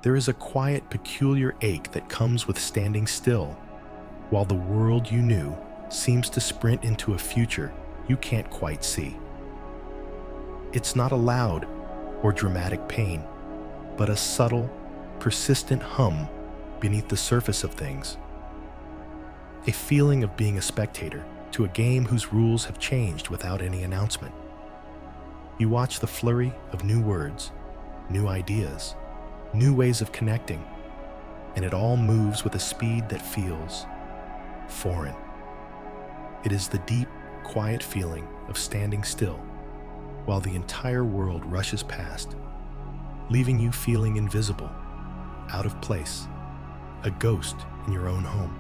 There is a quiet, peculiar ache that comes with standing still, while the world you knew seems to sprint into a future you can't quite see. It's not a loud or dramatic pain, but a subtle, persistent hum beneath the surface of things. A feeling of being a spectator to a game whose rules have changed without any announcement. You watch the flurry of new words, new ideas, new ways of connecting, and it all moves with a speed that feels foreign. It is the deep, quiet feeling of standing still while the entire world rushes past, leaving you feeling invisible, out of place, a ghost in your own home.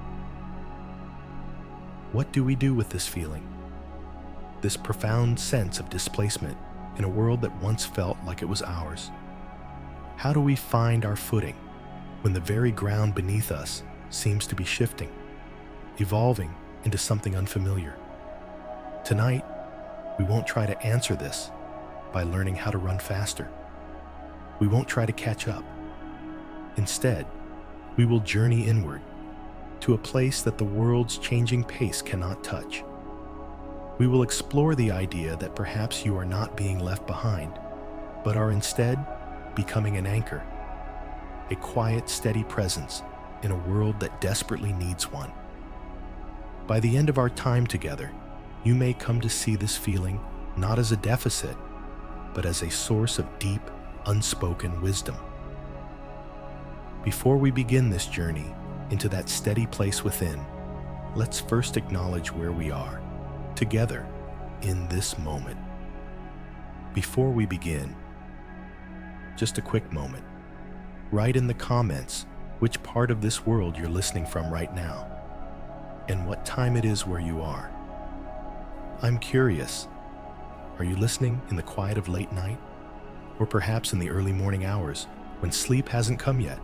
What do we do with this feeling? This profound sense of displacement in a world that once felt like it was ours. How do we find our footing when the very ground beneath us seems to be shifting, evolving into something unfamiliar? Tonight, we won't try to answer this by learning how to run faster. We won't try to catch up. Instead, we will journey inward to a place that the world's changing pace cannot touch. We will explore the idea that perhaps you are not being left behind, but are instead becoming an anchor, a quiet, steady presence in a world that desperately needs one. By the end of our time together, you may come to see this feeling not as a deficit, but as a source of deep, unspoken wisdom. Before we begin this journey into that steady place within, let's first acknowledge where we are, together, in this moment. Before we begin, just a quick moment. Write in the comments which part of this world you're listening from right now, and what time it is where you are. I'm curious, are you listening in the quiet of late night? Or perhaps in the early morning hours when sleep hasn't come yet?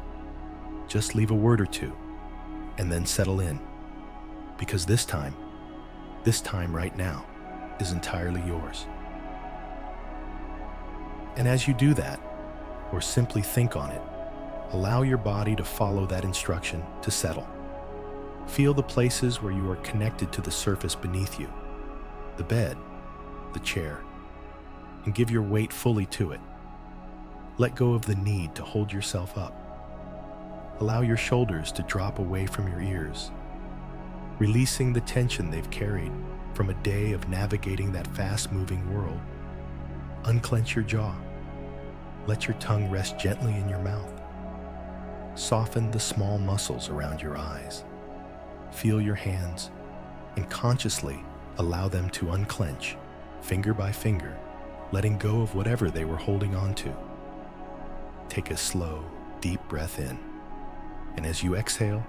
Just leave a word or two, and then settle in. Because this time right now, is entirely yours. And as you do that, or simply think on it, allow your body to follow that instruction to settle. Feel the places where you are connected to the surface beneath you, the bed, the chair, and give your weight fully to it. Let go of the need to hold yourself up. Allow your shoulders to drop away from your ears, releasing the tension they've carried from a day of navigating that fast-moving world. Unclench your jaw. Let your tongue rest gently in your mouth. Soften the small muscles around your eyes. Feel your hands, and consciously allow them to unclench, finger by finger, letting go of whatever they were holding on to. Take a slow, deep breath in, and as you exhale,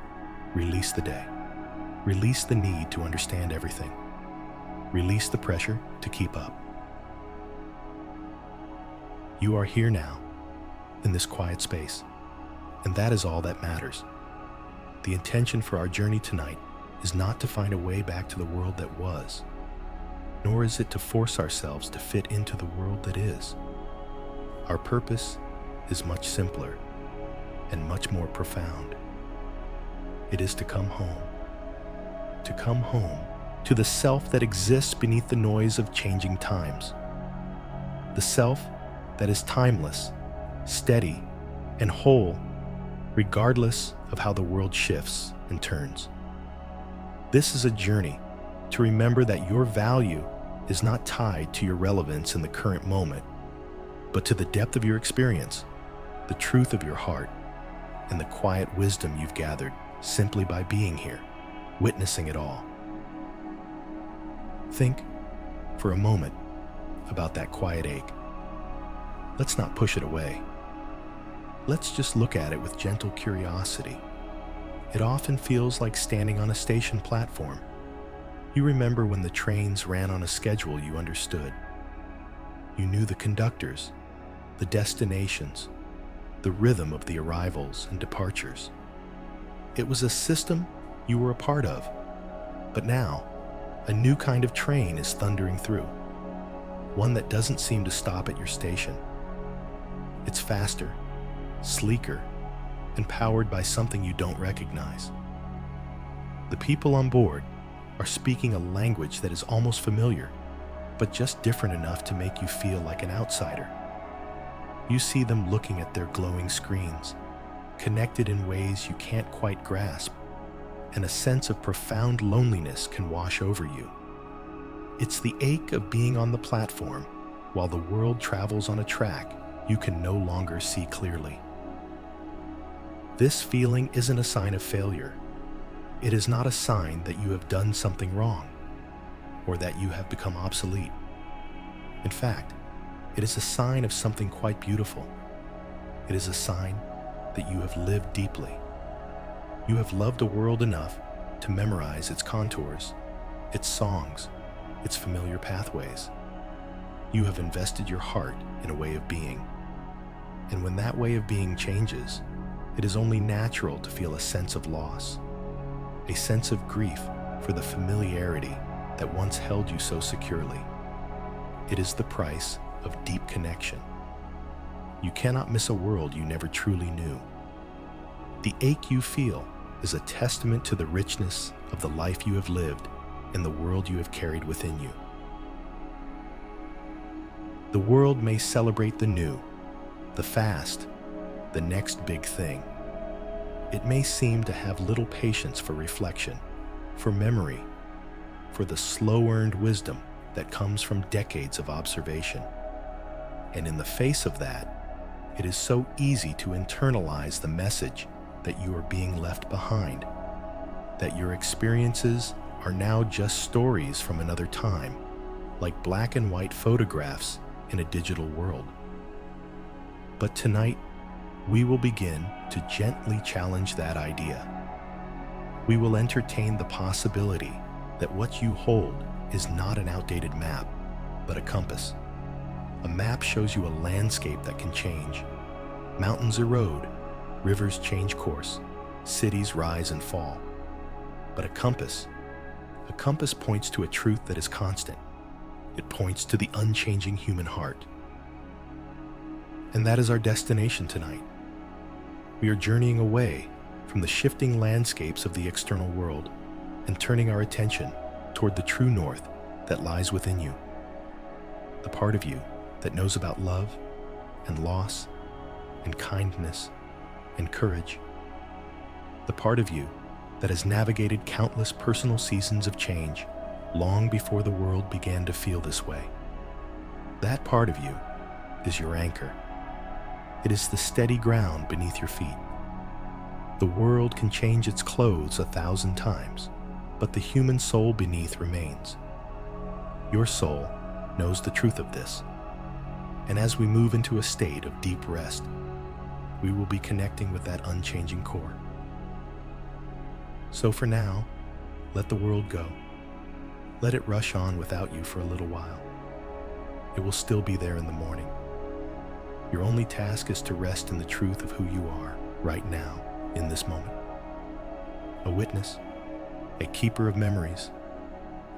release the day. Release the need to understand everything. Release the pressure to keep up. You are here now, in this quiet space, and that is all that matters. The intention for our journey tonight is not to find a way back to the world that was, nor is it to force ourselves to fit into the world that is. Our purpose is much simpler and much more profound. It is to come home. To come home to the self that exists beneath the noise of changing times. The self that is timeless, steady, and whole, regardless of how the world shifts and turns. This is a journey to remember that your value is not tied to your relevance in the current moment, but to the depth of your experience, the truth of your heart, and the quiet wisdom you've gathered simply by being here, witnessing it all. Think, for a moment, about that quiet ache. Let's not push it away. Let's just look at it with gentle curiosity. It often feels like standing on a station platform. You remember when the trains ran on a schedule you understood. You knew the conductors, the destinations, the rhythm of the arrivals and departures. It was a system you were a part of. But now, a new kind of train is thundering through, one that doesn't seem to stop at your station. It's faster, sleeker, and powered by something you don't recognize. The people on board are speaking a language that is almost familiar, but just different enough to make you feel like an outsider. You see them looking at their glowing screens, connected in ways you can't quite grasp, and a sense of profound loneliness can wash over you. It's the ache of being on the platform while the world travels on a track you can no longer see clearly. This feeling isn't a sign of failure. It is not a sign that you have done something wrong or that you have become obsolete. In fact, it is a sign of something quite beautiful. It is a sign that you have lived deeply. You have loved a world enough to memorize its contours, its songs, its familiar pathways. You have invested your heart in a way of being. And when that way of being changes, it is only natural to feel a sense of loss, a sense of grief for the familiarity that once held you so securely. It is the price of deep connection. You cannot miss a world you never truly knew. The ache you feel is a testament to the richness of the life you have lived and the world you have carried within you. The world may celebrate the new, the fast, the next big thing. It may seem to have little patience for reflection, for memory, for the slow-earned wisdom that comes from decades of observation. And in the face of that, it is so easy to internalize the message that you are being left behind, that your experiences are now just stories from another time, like black and white photographs in a digital world. But tonight, we will begin to gently challenge that idea. We will entertain the possibility that what you hold is not an outdated map, but a compass. A map shows you a landscape that can change. Mountains erode, rivers change course, cities rise and fall. But a compass points to a truth that is constant. It points to the unchanging human heart. And that is our destination tonight. We are journeying away from the shifting landscapes of the external world and turning our attention toward the true north that lies within you. The part of you that knows about love and loss and kindness and courage. The part of you that has navigated countless personal seasons of change long before the world began to feel this way. That part of you is your anchor. It is the steady ground beneath your feet. The world can change its clothes 1,000 times, but the human soul beneath remains. Your soul knows the truth of this. And as we move into a state of deep rest, we will be connecting with that unchanging core. So for now, let the world go. Let it rush on without you for a little while. It will still be there in the morning. Your only task is to rest in the truth of who you are right now, in this moment. A witness, a keeper of memories,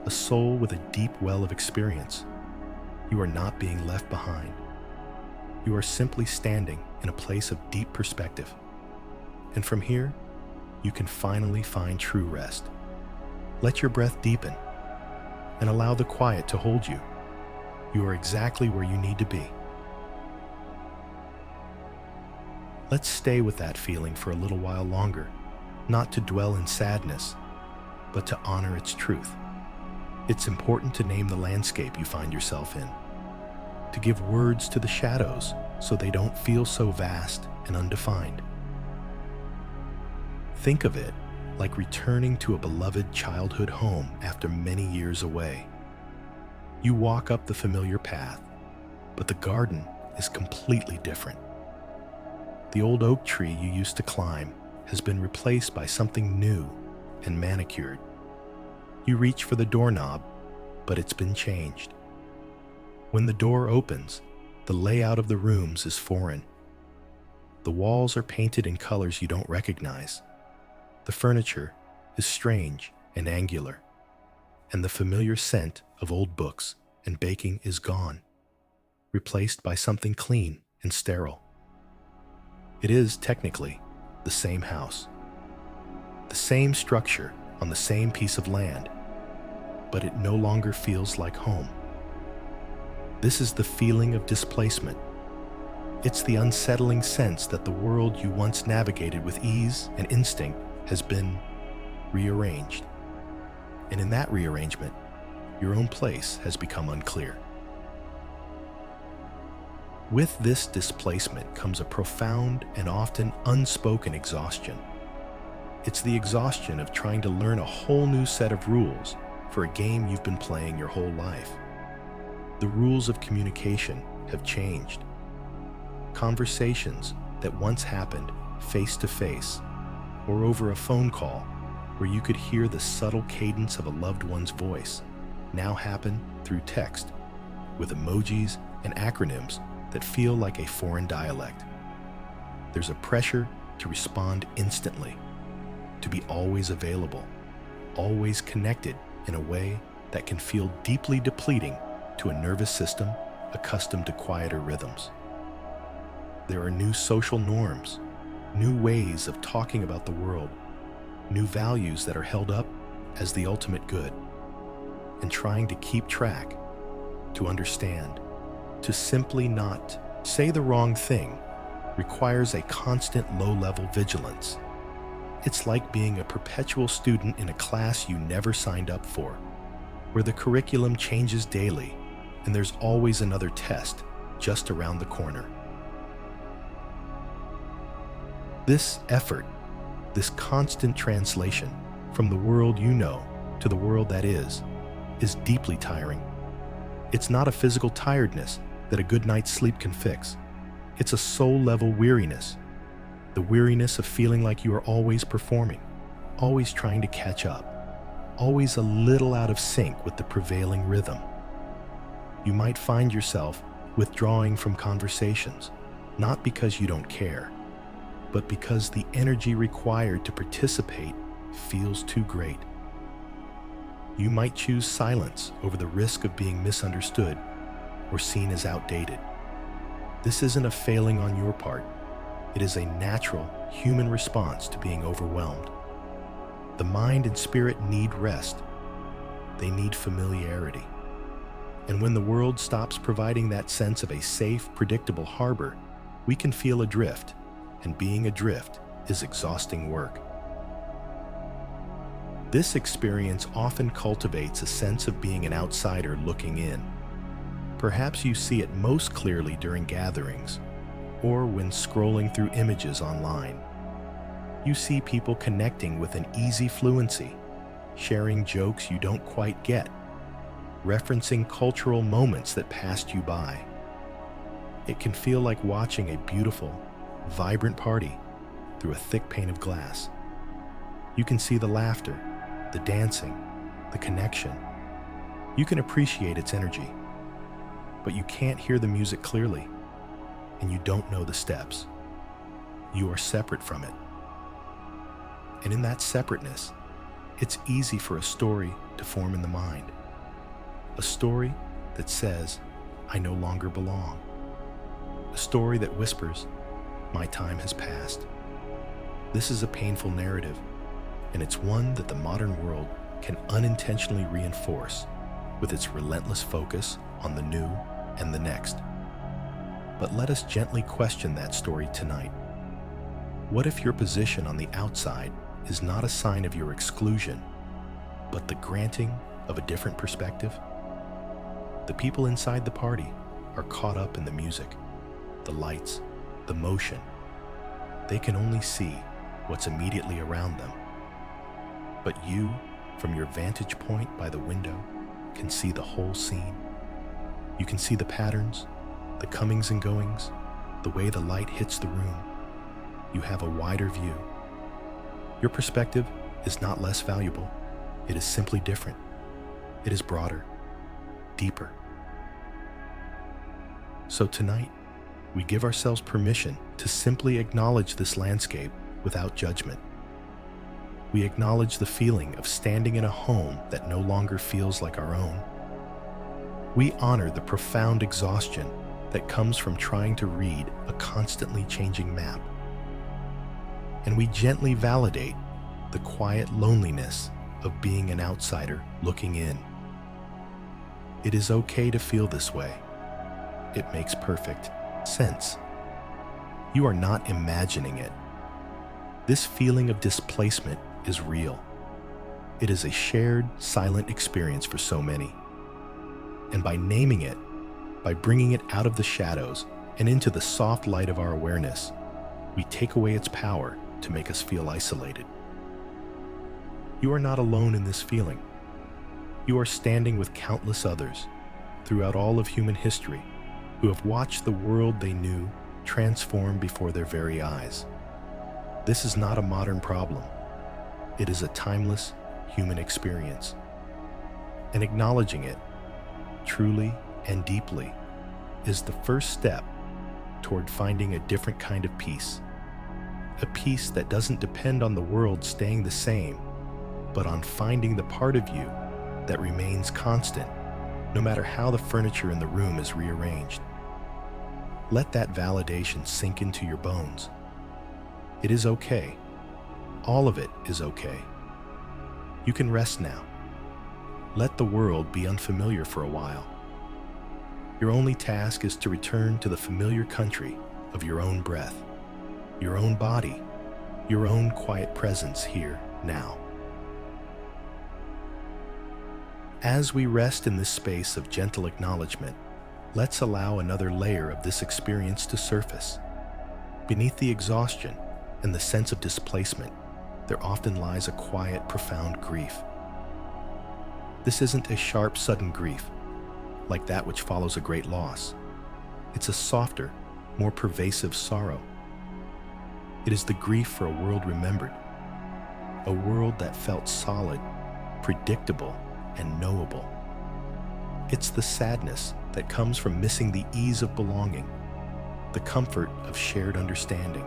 a soul with a deep well of experience. You are not being left behind. You are simply standing in a place of deep perspective. And from here, you can finally find true rest. Let your breath deepen and allow the quiet to hold you. You are exactly where you need to be. Let's stay with that feeling for a little while longer, not to dwell in sadness, but to honor its truth. It's important to name the landscape you find yourself in, to give words to the shadows so they don't feel so vast and undefined. Think of it like returning to a beloved childhood home after many years away. You walk up the familiar path, but the garden is completely different. The old oak tree you used to climb has been replaced by something new and manicured. You reach for the doorknob, but it's been changed. When the door opens, the layout of the rooms is foreign. The walls are painted in colors you don't recognize. The furniture is strange and angular, and the familiar scent of old books and baking is gone, replaced by something clean and sterile. It is, technically, the same house, the same structure on the same piece of land, but it no longer feels like home. This is the feeling of displacement. It's the unsettling sense that the world you once navigated with ease and instinct has been rearranged. And in that rearrangement, your own place has become unclear. With this displacement comes a profound and often unspoken exhaustion. It's the exhaustion of trying to learn a whole new set of rules for a game you've been playing your whole life. The rules of communication have changed. Conversations that once happened face to face or over a phone call where you could hear the subtle cadence of a loved one's voice now happen through text with emojis and acronyms that feel like a foreign dialect. There's a pressure to respond instantly, to be always available, always connected in a way that can feel deeply depleting to a nervous system accustomed to quieter rhythms. There are new social norms, new ways of talking about the world, new values that are held up as the ultimate good. And trying to keep track, to understand, to simply not say the wrong thing requires a constant low-level vigilance. It's like being a perpetual student in a class you never signed up for, where the curriculum changes daily and there's always another test just around the corner. This effort, this constant translation from the world you know to the world that is deeply tiring. It's not a physical tiredness that a good night's sleep can fix. It's a soul-level weariness, the weariness of feeling like you are always performing, always trying to catch up, always a little out of sync with the prevailing rhythm. You might find yourself withdrawing from conversations, not because you don't care, but because the energy required to participate feels too great. You might choose silence over the risk of being misunderstood or seen as outdated. This isn't a failing on your part. It is a natural human response to being overwhelmed. The mind and spirit need rest. They need familiarity. And when the world stops providing that sense of a safe, predictable harbor, we can feel adrift, and being adrift is exhausting work. This experience often cultivates a sense of being an outsider looking in. Perhaps you see it most clearly during gatherings or when scrolling through images online. You see people connecting with an easy fluency, sharing jokes you don't quite get, referencing cultural moments that passed you by. It can feel like watching a beautiful, vibrant party through a thick pane of glass. You can see the laughter, the dancing, the connection. You can appreciate its energy, but you can't hear the music clearly, and you don't know the steps. You are separate from it. And in that separateness, it's easy for a story to form in the mind. A story that says, I no longer belong. A story that whispers, my time has passed. This is a painful narrative, and it's one that the modern world can unintentionally reinforce with its relentless focus on the new and the next. But let us gently question that story tonight. What if your position on the outside is not a sign of your exclusion, but the granting of a different perspective? The people inside the party are caught up in the music, the lights, the motion. They can only see what's immediately around them. But you, from your vantage point by the window, can see the whole scene. You can see the patterns, the comings and goings, the way the light hits the room. You have a wider view. Your perspective is not less valuable. It is simply different. It is broader, deeper. So tonight, we give ourselves permission to simply acknowledge this landscape without judgment. We acknowledge the feeling of standing in a home that no longer feels like our own. We honor the profound exhaustion that comes from trying to read a constantly changing map. and we gently validate the quiet loneliness of being an outsider looking in. It is okay to feel this way. It makes perfect sense. You are not imagining it. This feeling of displacement is real. It is a shared, silent experience for so many. And by naming it, by bringing it out of the shadows and into the soft light of our awareness, we take away its power to make us feel isolated. You are not alone in this feeling. You are standing with countless others throughout all of human history who have watched the world they knew transform before their very eyes. This is not a modern problem. It is a timeless human experience. And acknowledging it, truly and deeply, is the first step toward finding a different kind of peace. A peace that doesn't depend on the world staying the same, but on finding the part of you that remains constant, no matter how the furniture in the room is rearranged. Let that validation sink into your bones. It is okay. All of it is okay. You can rest now. Let the world be unfamiliar for a while. Your only task is to return to the familiar country of your own breath, your own body, your own quiet presence here now. As we rest in this space of gentle acknowledgement, let's allow another layer of this experience to surface. Beneath the exhaustion and the sense of displacement, there often lies a quiet, profound grief. This isn't a sharp, sudden grief, like that which follows a great loss. It's a softer, more pervasive sorrow. It is the grief for a world remembered, a world that felt solid, predictable, and knowable. It's the sadness that comes from missing the ease of belonging, the comfort of shared understanding,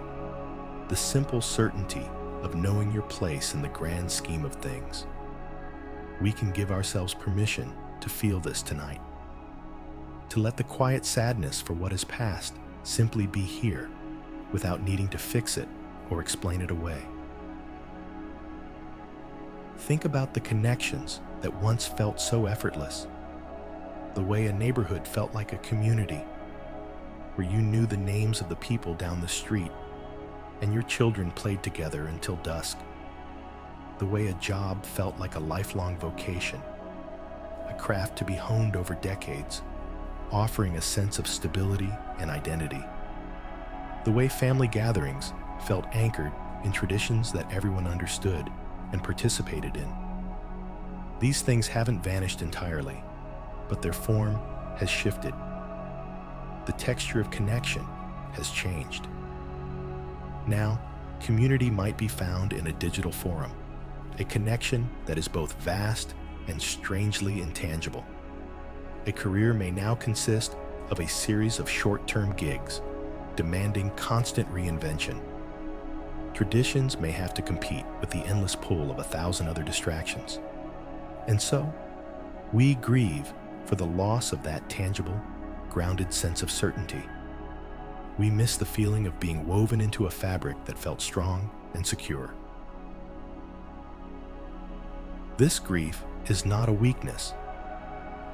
the simple certainty of knowing your place in the grand scheme of things. We can give ourselves permission to feel this tonight, to let the quiet sadness for what is past simply be here without needing to fix it or explain it away. Think about the connections that once felt so effortless, the way a neighborhood felt like a community, where you knew the names of the people down the street and your children played together until dusk, the way a job felt like a lifelong vocation, a craft to be honed over decades, offering a sense of stability and identity, the way family gatherings felt anchored in traditions that everyone understood and participated in. These things haven't vanished entirely, but their form has shifted. The texture of connection has changed. Now, community might be found in a digital forum, a connection that is both vast and strangely intangible. A career may now consist of a series of short-term gigs, demanding constant reinvention. Traditions may have to compete with the endless pull of 1,000 other distractions. And so, we grieve for the loss of that tangible, grounded sense of certainty. We miss the feeling of being woven into a fabric that felt strong and secure. This grief is not a weakness.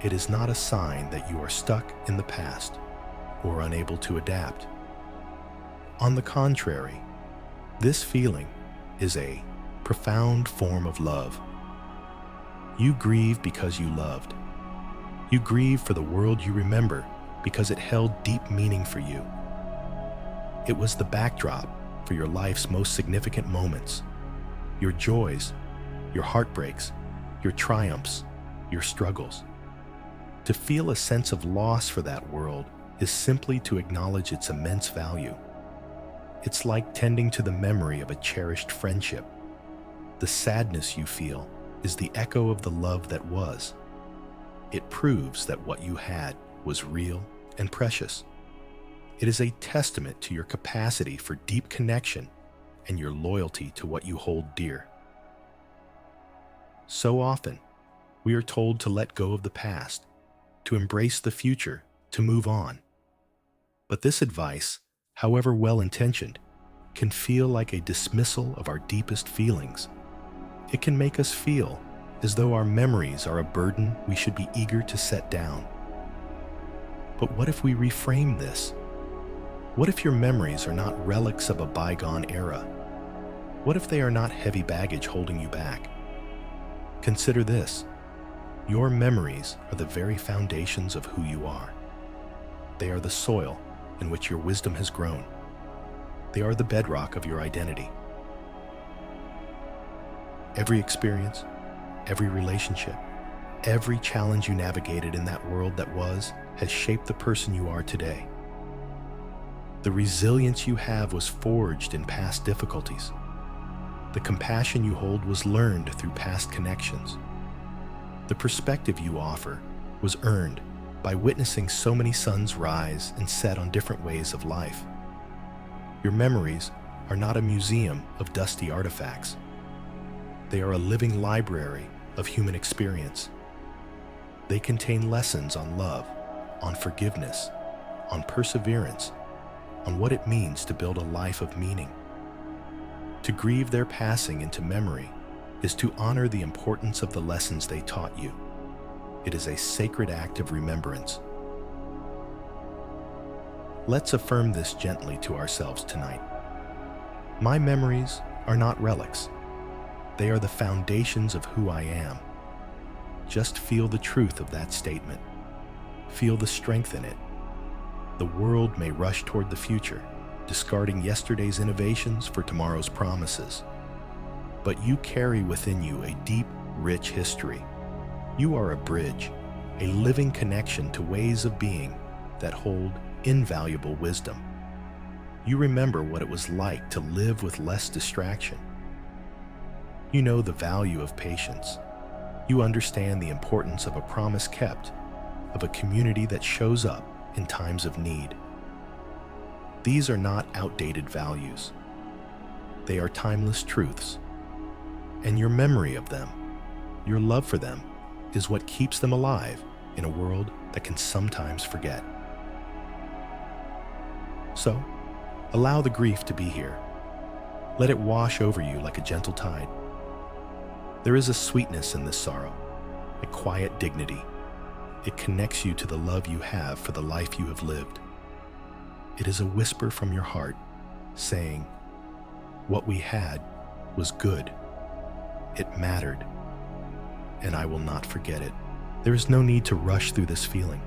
It is not a sign that you are stuck in the past or unable to adapt. On the contrary, this feeling is a profound form of love. You grieve because you loved. You grieve for the world you remember because it held deep meaning for you. It was the backdrop for your life's most significant moments, your joys, your heartbreaks, your triumphs, your struggles. To feel a sense of loss for that world is simply to acknowledge its immense value. It's like tending to the memory of a cherished friendship. The sadness you feel is the echo of the love that was. It proves that what you had was real and precious. It is a testament to your capacity for deep connection and your loyalty to what you hold dear. So often, we are told to let go of the past, to embrace the future, to move on. But this advice, however well-intentioned, can feel like a dismissal of our deepest feelings. It can make us feel as though our memories are a burden we should be eager to set down. But what if we reframe this? What if your memories are not relics of a bygone era? What if they are not heavy baggage holding you back? Consider this. Your memories are the very foundations of who you are. They are the soil in which your wisdom has grown. They are the bedrock of your identity. Every experience, every relationship, every challenge you navigated in that world that was has shaped the person you are today. The resilience you have was forged in past difficulties. The compassion you hold was learned through past connections. The perspective you offer was earned by witnessing so many suns rise and set on different ways of life. Your memories are not a museum of dusty artifacts. They are a living library of human experience. They contain lessons on love, on forgiveness, on perseverance, on what it means to build a life of meaning. To grieve their passing into memory is to honor the importance of the lessons they taught you. It is a sacred act of remembrance. Let's affirm this gently to ourselves tonight. My memories are not relics. They are the foundations of who I am. Just feel the truth of that statement. Feel the strength in it. The world may rush toward the future, discarding yesterday's innovations for tomorrow's promises. But you carry within you a deep, rich history. You are a bridge, a living connection to ways of being that hold invaluable wisdom. You remember what it was like to live with less distraction. You know the value of patience. You understand the importance of a promise kept, of a community that shows up in times of need. These are not outdated values. They are timeless truths. And your memory of them, your love for them, is what keeps them alive in a world that can sometimes forget. So, allow the grief to be here. Let it wash over you like a gentle tide. There is a sweetness in this sorrow, a quiet dignity. It connects you to the love you have for the life you have lived. It is a whisper from your heart, saying, "What we had was good. It mattered, and I will not forget it." There is no need to rush through this feeling.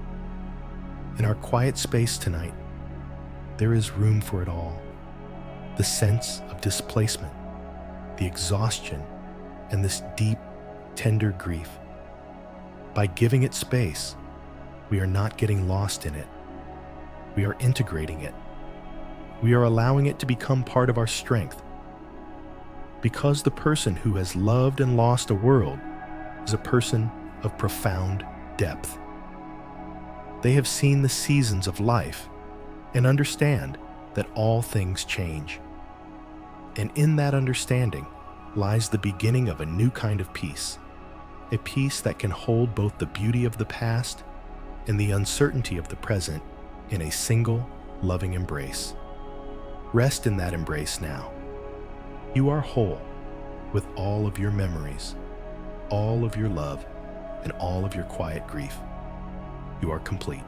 In our quiet space tonight, there is room for it all. The sense of displacement, the exhaustion, and this deep, tender grief. By giving it space, we are not getting lost in it. We are integrating it. We are allowing it to become part of our strength. Because the person who has loved and lost a world is a person of profound depth. They have seen the seasons of life and understand that all things change. And in that understanding lies the beginning of a new kind of peace, a peace that can hold both the beauty of the past and the uncertainty of the present in a single, loving embrace. Rest in that embrace now. You are whole with all of your memories, all of your love, and all of your quiet grief. You are complete.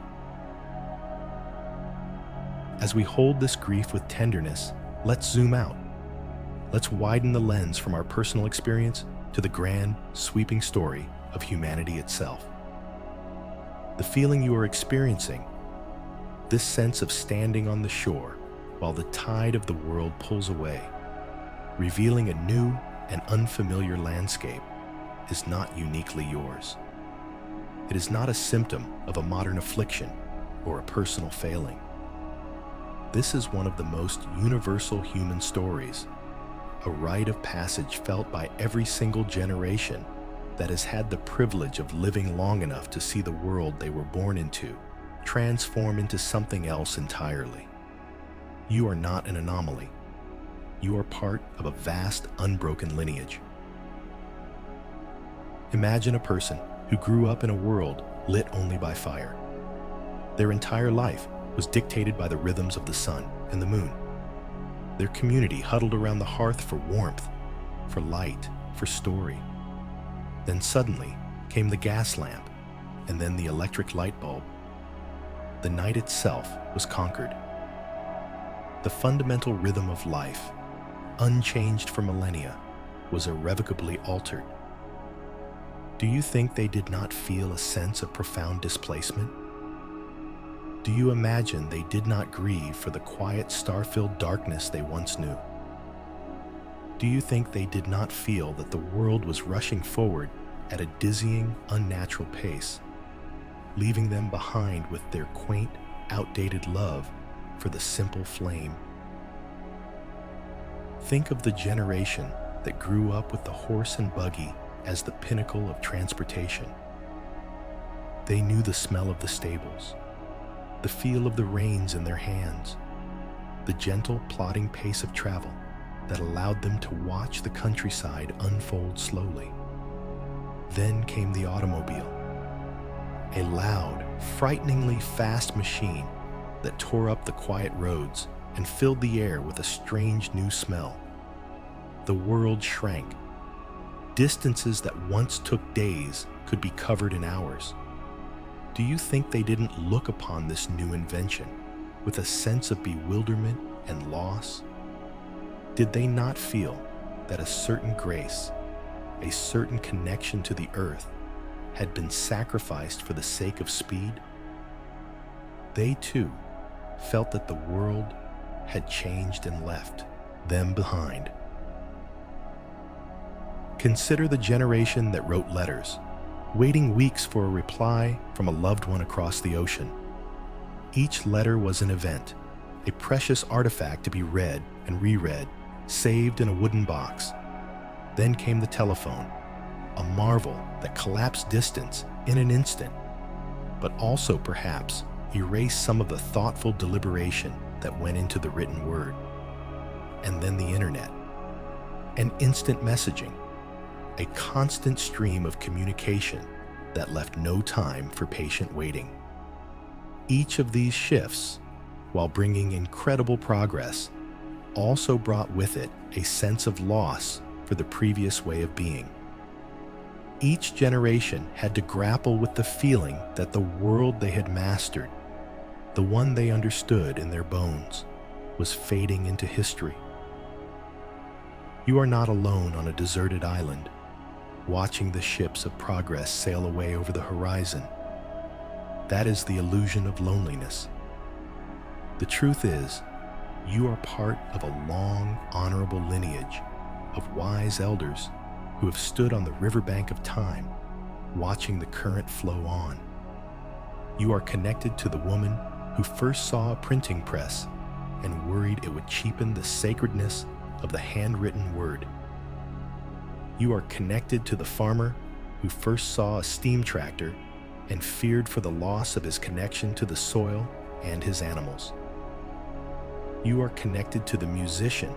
As we hold this grief with tenderness, let's zoom out. Let's widen the lens from our personal experience to the grand, sweeping story of humanity itself. The feeling you are experiencing, this sense of standing on the shore while the tide of the world pulls away, revealing a new and unfamiliar landscape, is not uniquely yours. It is not a symptom of a modern affliction or a personal failing. This is one of the most universal human stories, a rite of passage felt by every single generation that has had the privilege of living long enough to see the world they were born into transform into something else entirely. You are not an anomaly. You are part of a vast, unbroken lineage. Imagine a person who grew up in a world lit only by fire. Their entire life was dictated by the rhythms of the sun and the moon. their community huddled around the hearth for warmth, for light, for story. Then suddenly came the gas lamp, and then the electric light bulb. The night itself was conquered. The fundamental rhythm of life, unchanged for millennia, was irrevocably altered. Do you think they did not feel a sense of profound displacement? Do you imagine they did not grieve for the quiet, star-filled darkness they once knew? Do you think they did not feel that the world was rushing forward at a dizzying, unnatural pace, leaving them behind with their quaint, outdated love for the simple flame? Think of the generation that grew up with the horse and buggy as the pinnacle of transportation. They knew the smell of the stables, the feel of the reins in their hands, the gentle, plodding pace of travel that allowed them to watch the countryside unfold slowly. Then came the automobile, a loud, frighteningly fast machine that tore up the quiet roads and filled the air with a strange new smell. The world shrank. Distances that once took days could be covered in hours. Do you think they didn't look upon this new invention with a sense of bewilderment and loss? Did they not feel that a certain grace, a certain connection to the earth, had been sacrificed for the sake of speed? They too felt that the world had changed and left them behind. Consider the generation that wrote letters, waiting weeks for a reply from a loved one across the ocean. Each letter was an event, a precious artifact to be read and reread, saved in a wooden box. Then came the telephone, a marvel that collapsed distance in an instant, but also perhaps erased some of the thoughtful deliberation that went into the written word. And then the internet, and instant messaging, a constant stream of communication that left no time for patient waiting. Each of these shifts, while bringing incredible progress, also brought with it a sense of loss for the previous way of being. Each generation had to grapple with the feeling that the world they had mastered, the one they understood in their bones, was fading into history. You are not alone on a deserted island, watching the ships of progress sail away over the horizon. That is the illusion of loneliness. The truth is, you are part of a long, honorable lineage of wise elders who have stood on the riverbank of time, watching the current flow on. You are connected to the woman who first saw a printing press and worried it would cheapen the sacredness of the handwritten word. You are connected to the farmer who first saw a steam tractor and feared for the loss of his connection to the soil and his animals. You are connected to the musician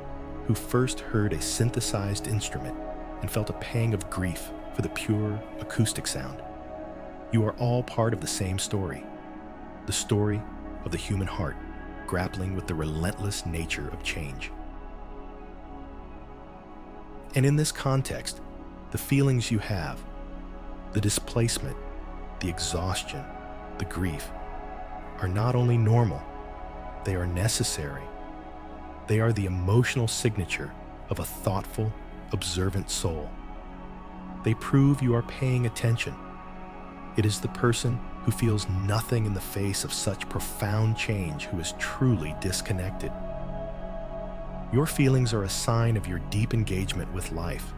who first heard a synthesized instrument and felt a pang of grief for the pure acoustic sound. You are all part of the same story, the story of the human heart grappling with the relentless nature of change. And in this context, the feelings you have, the displacement, the exhaustion, the grief, are not only normal, they are necessary. They are the emotional signature of a thoughtful, observant soul. They prove you are paying attention. It is the person who feels nothing in the face of such profound change who is truly disconnected. Your feelings are a sign of your deep engagement with life.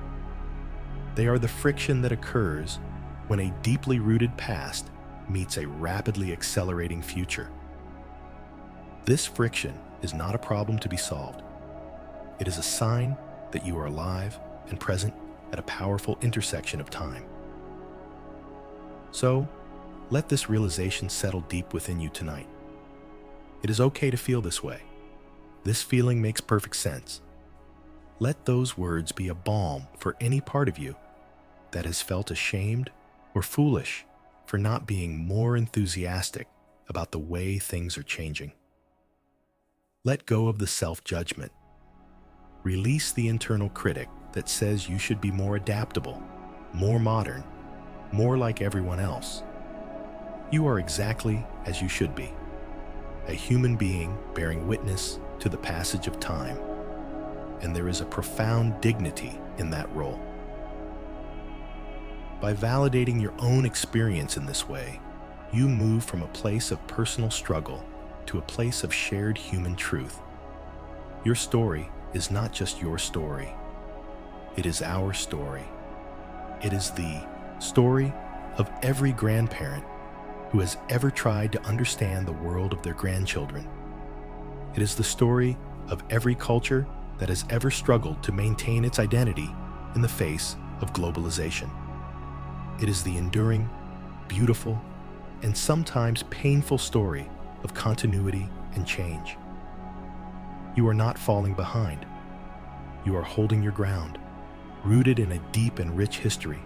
They are the friction that occurs when a deeply rooted past meets a rapidly accelerating future. This friction is not a problem to be solved. It is a sign that you are alive and present at a powerful intersection of time. So, let this realization settle deep within you tonight. It is okay to feel this way. This feeling makes perfect sense. Let those words be a balm for any part of you that has felt ashamed or foolish for not being more enthusiastic about the way things are changing. Let go of the self-judgment. Release the internal critic that says you should be more adaptable, more modern, more like everyone else. You are exactly as you should be, a human being bearing witness to the passage of time, and there is a profound dignity in that role. By validating your own experience in this way, you move from a place of personal struggle to a place of shared human truth. Your story is not just your story. It is our story. It is the story of every grandparent who has ever tried to understand the world of their grandchildren. It is the story of every culture that has ever struggled to maintain its identity in the face of globalization. It is the enduring, beautiful, and sometimes painful story of continuity and change. You are not falling behind. You are holding your ground, rooted in a deep and rich history,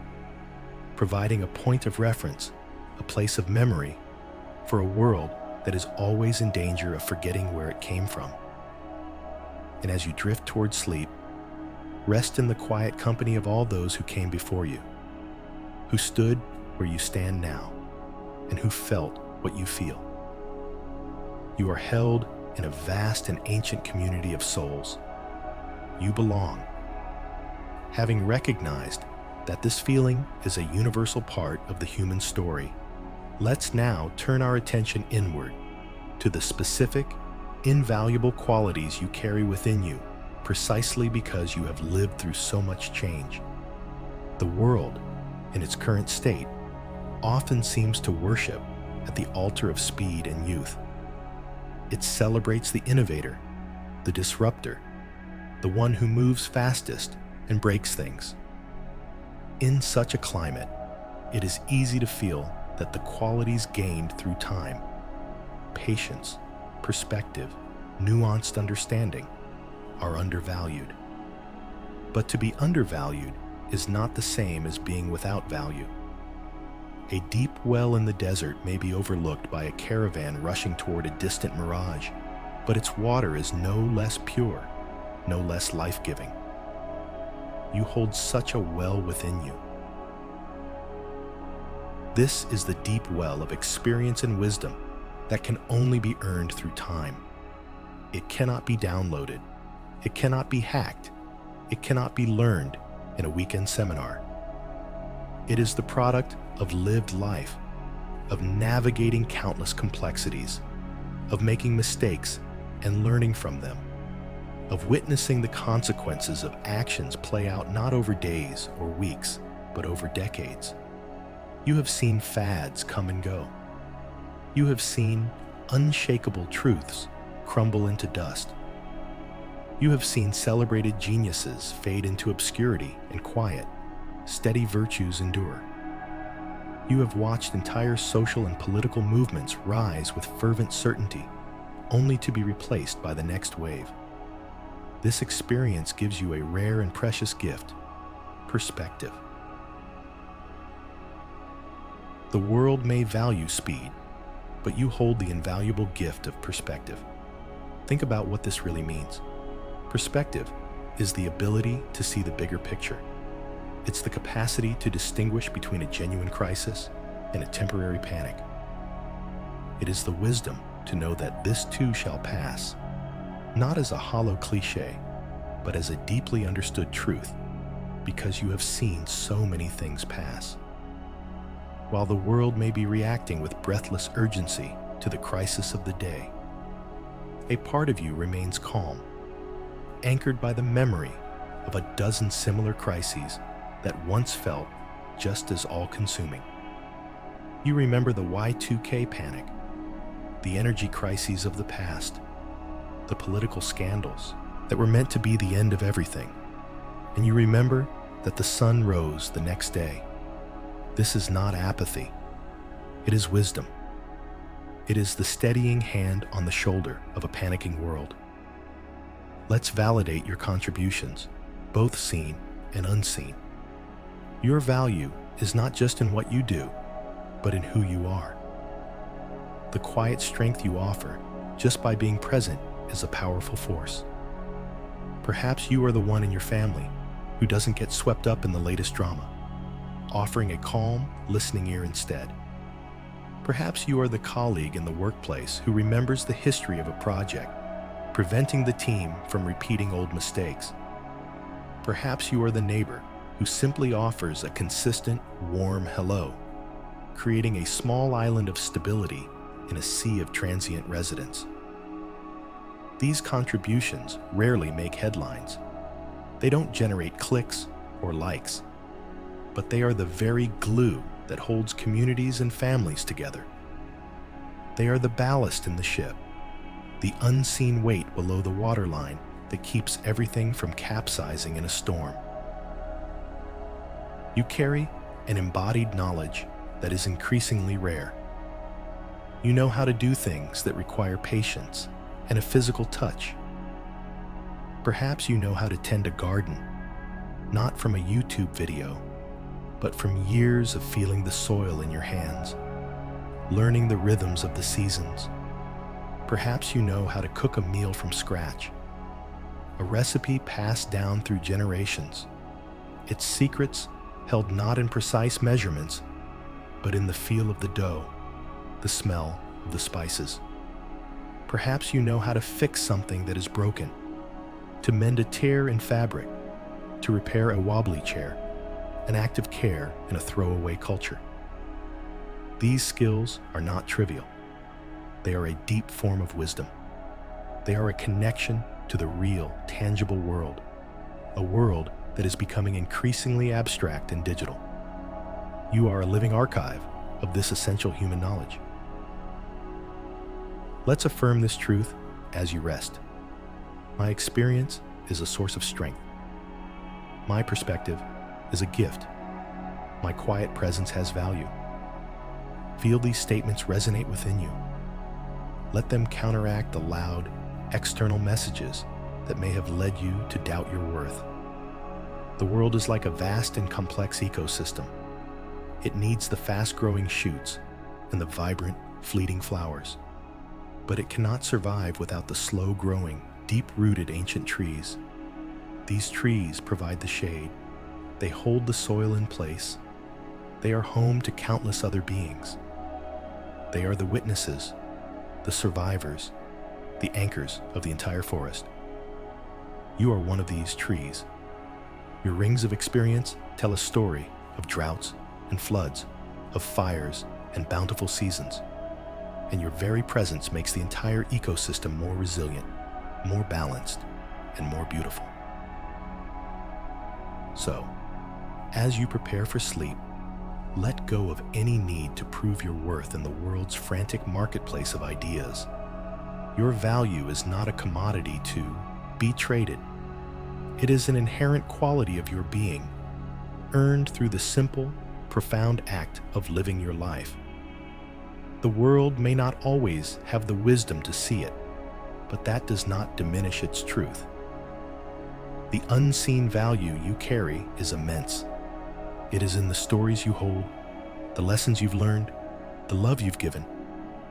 providing a point of reference, a place of memory for a world that is always in danger of forgetting where it came from. And as you drift toward sleep, rest in the quiet company of all those who came before you, who stood where you stand now, and who felt what you feel. You are held in a vast and ancient community of souls. You belong. Having recognized that this feeling is a universal part of the human story, let's now turn our attention inward to the specific, invaluable qualities you carry within you, precisely because you have lived through so much change. The world, in its current state, often seems to worship at the altar of speed and youth. It celebrates the innovator, the disruptor, the one who moves fastest and breaks things. In such a climate, it is easy to feel that the qualities gained through time, patience, perspective, nuanced understanding, are undervalued. But to be undervalued is not the same as being without value. A deep well in the desert may be overlooked by a caravan rushing toward a distant mirage, but its water is no less pure, no less life-giving. You hold such a well within you. This is the deep well of experience and wisdom that can only be earned through time. It cannot be downloaded. It cannot be hacked. It cannot be learned in a weekend seminar. It is the product of lived life, of navigating countless complexities, of making mistakes and learning from them, of witnessing the consequences of actions play out not over days or weeks, but over decades. You have seen fads come and go. You have seen unshakable truths crumble into dust. You have seen celebrated geniuses fade into obscurity and quiet, steady virtues endure. You have watched entire social and political movements rise with fervent certainty, only to be replaced by the next wave. This experience gives you a rare and precious gift: perspective. The world may value speed, but you hold the invaluable gift of perspective. Think about what this really means. Perspective is the ability to see the bigger picture. It's the capacity to distinguish between a genuine crisis and a temporary panic. It is the wisdom to know that this too shall pass, not as a hollow cliche, but as a deeply understood truth, because you have seen so many things pass. While the world may be reacting with breathless urgency to the crisis of the day, a part of you remains calm, anchored by the memory of a dozen similar crises that once felt just as all-consuming. You remember the Y2K panic, the energy crises of the past, the political scandals that were meant to be the end of everything, and you remember that the sun rose the next day. This is not apathy. It is wisdom. It is the steadying hand on the shoulder of a panicking world. Let's validate your contributions, both seen and unseen. Your value is not just in what you do, but in who you are. The quiet strength you offer just by being present is a powerful force. Perhaps you are the one in your family who doesn't get swept up in the latest drama, offering a calm, listening ear instead. Perhaps you are the colleague in the workplace who remembers the history of a project, preventing the team from repeating old mistakes. Perhaps you are the neighbor who simply offers a consistent, warm hello, creating a small island of stability in a sea of transient residents. These contributions rarely make headlines. They don't generate clicks or likes, but they are the very glue that holds communities and families together. They are the ballast in the ship, the unseen weight below the waterline that keeps everything from capsizing in a storm. You carry an embodied knowledge that is increasingly rare. You know how to do things that require patience and a physical touch. Perhaps you know how to tend a garden, not from a YouTube video, but from years of feeling the soil in your hands, learning the rhythms of the seasons. Perhaps you know how to cook a meal from scratch, a recipe passed down through generations, its secrets held not in precise measurements, but in the feel of the dough, the smell of the spices. Perhaps you know how to fix something that is broken, to mend a tear in fabric, to repair a wobbly chair, an act of care in a throwaway culture. These skills are not trivial. They are a deep form of wisdom. They are a connection to the real, tangible world, a world that is becoming increasingly abstract and digital. You are a living archive of this essential human knowledge. Let's affirm this truth as you rest. My experience is a source of strength. My perspective is a gift. My quiet presence has value. Feel these statements resonate within you. Let them counteract the loud, external messages that may have led you to doubt your worth. The world is like a vast and complex ecosystem. It needs the fast-growing shoots and the vibrant, fleeting flowers. But it cannot survive without the slow-growing, deep-rooted ancient trees. These trees provide the shade. They hold the soil in place. They are home to countless other beings. They are the witnesses, the survivors, the anchors of the entire forest. You are one of these trees. Your rings of experience tell a story of droughts and floods, of fires and bountiful seasons. And your very presence makes the entire ecosystem more resilient, more balanced, and more beautiful. So, as you prepare for sleep, let go of any need to prove your worth in the world's frantic marketplace of ideas. Your value is not a commodity to be traded. It is an inherent quality of your being, earned through the simple, profound act of living your life. The world may not always have the wisdom to see it, but that does not diminish its truth. The unseen value you carry is immense. It is in the stories you hold, the lessons you've learned, the love you've given,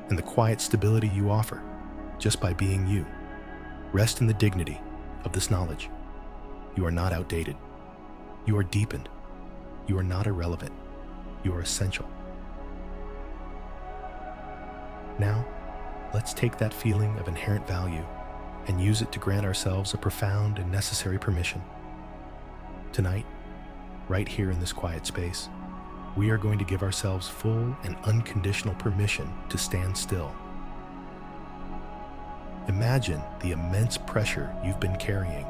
and the quiet stability you offer, just by being you. Rest in the dignity of this knowledge. You are not outdated. You are deepened. You are not irrelevant. You are essential. Now, let's take that feeling of inherent value and use it to grant ourselves a profound and necessary permission. Tonight, right here in this quiet space, we are going to give ourselves full and unconditional permission to stand still. Imagine the immense pressure you've been carrying.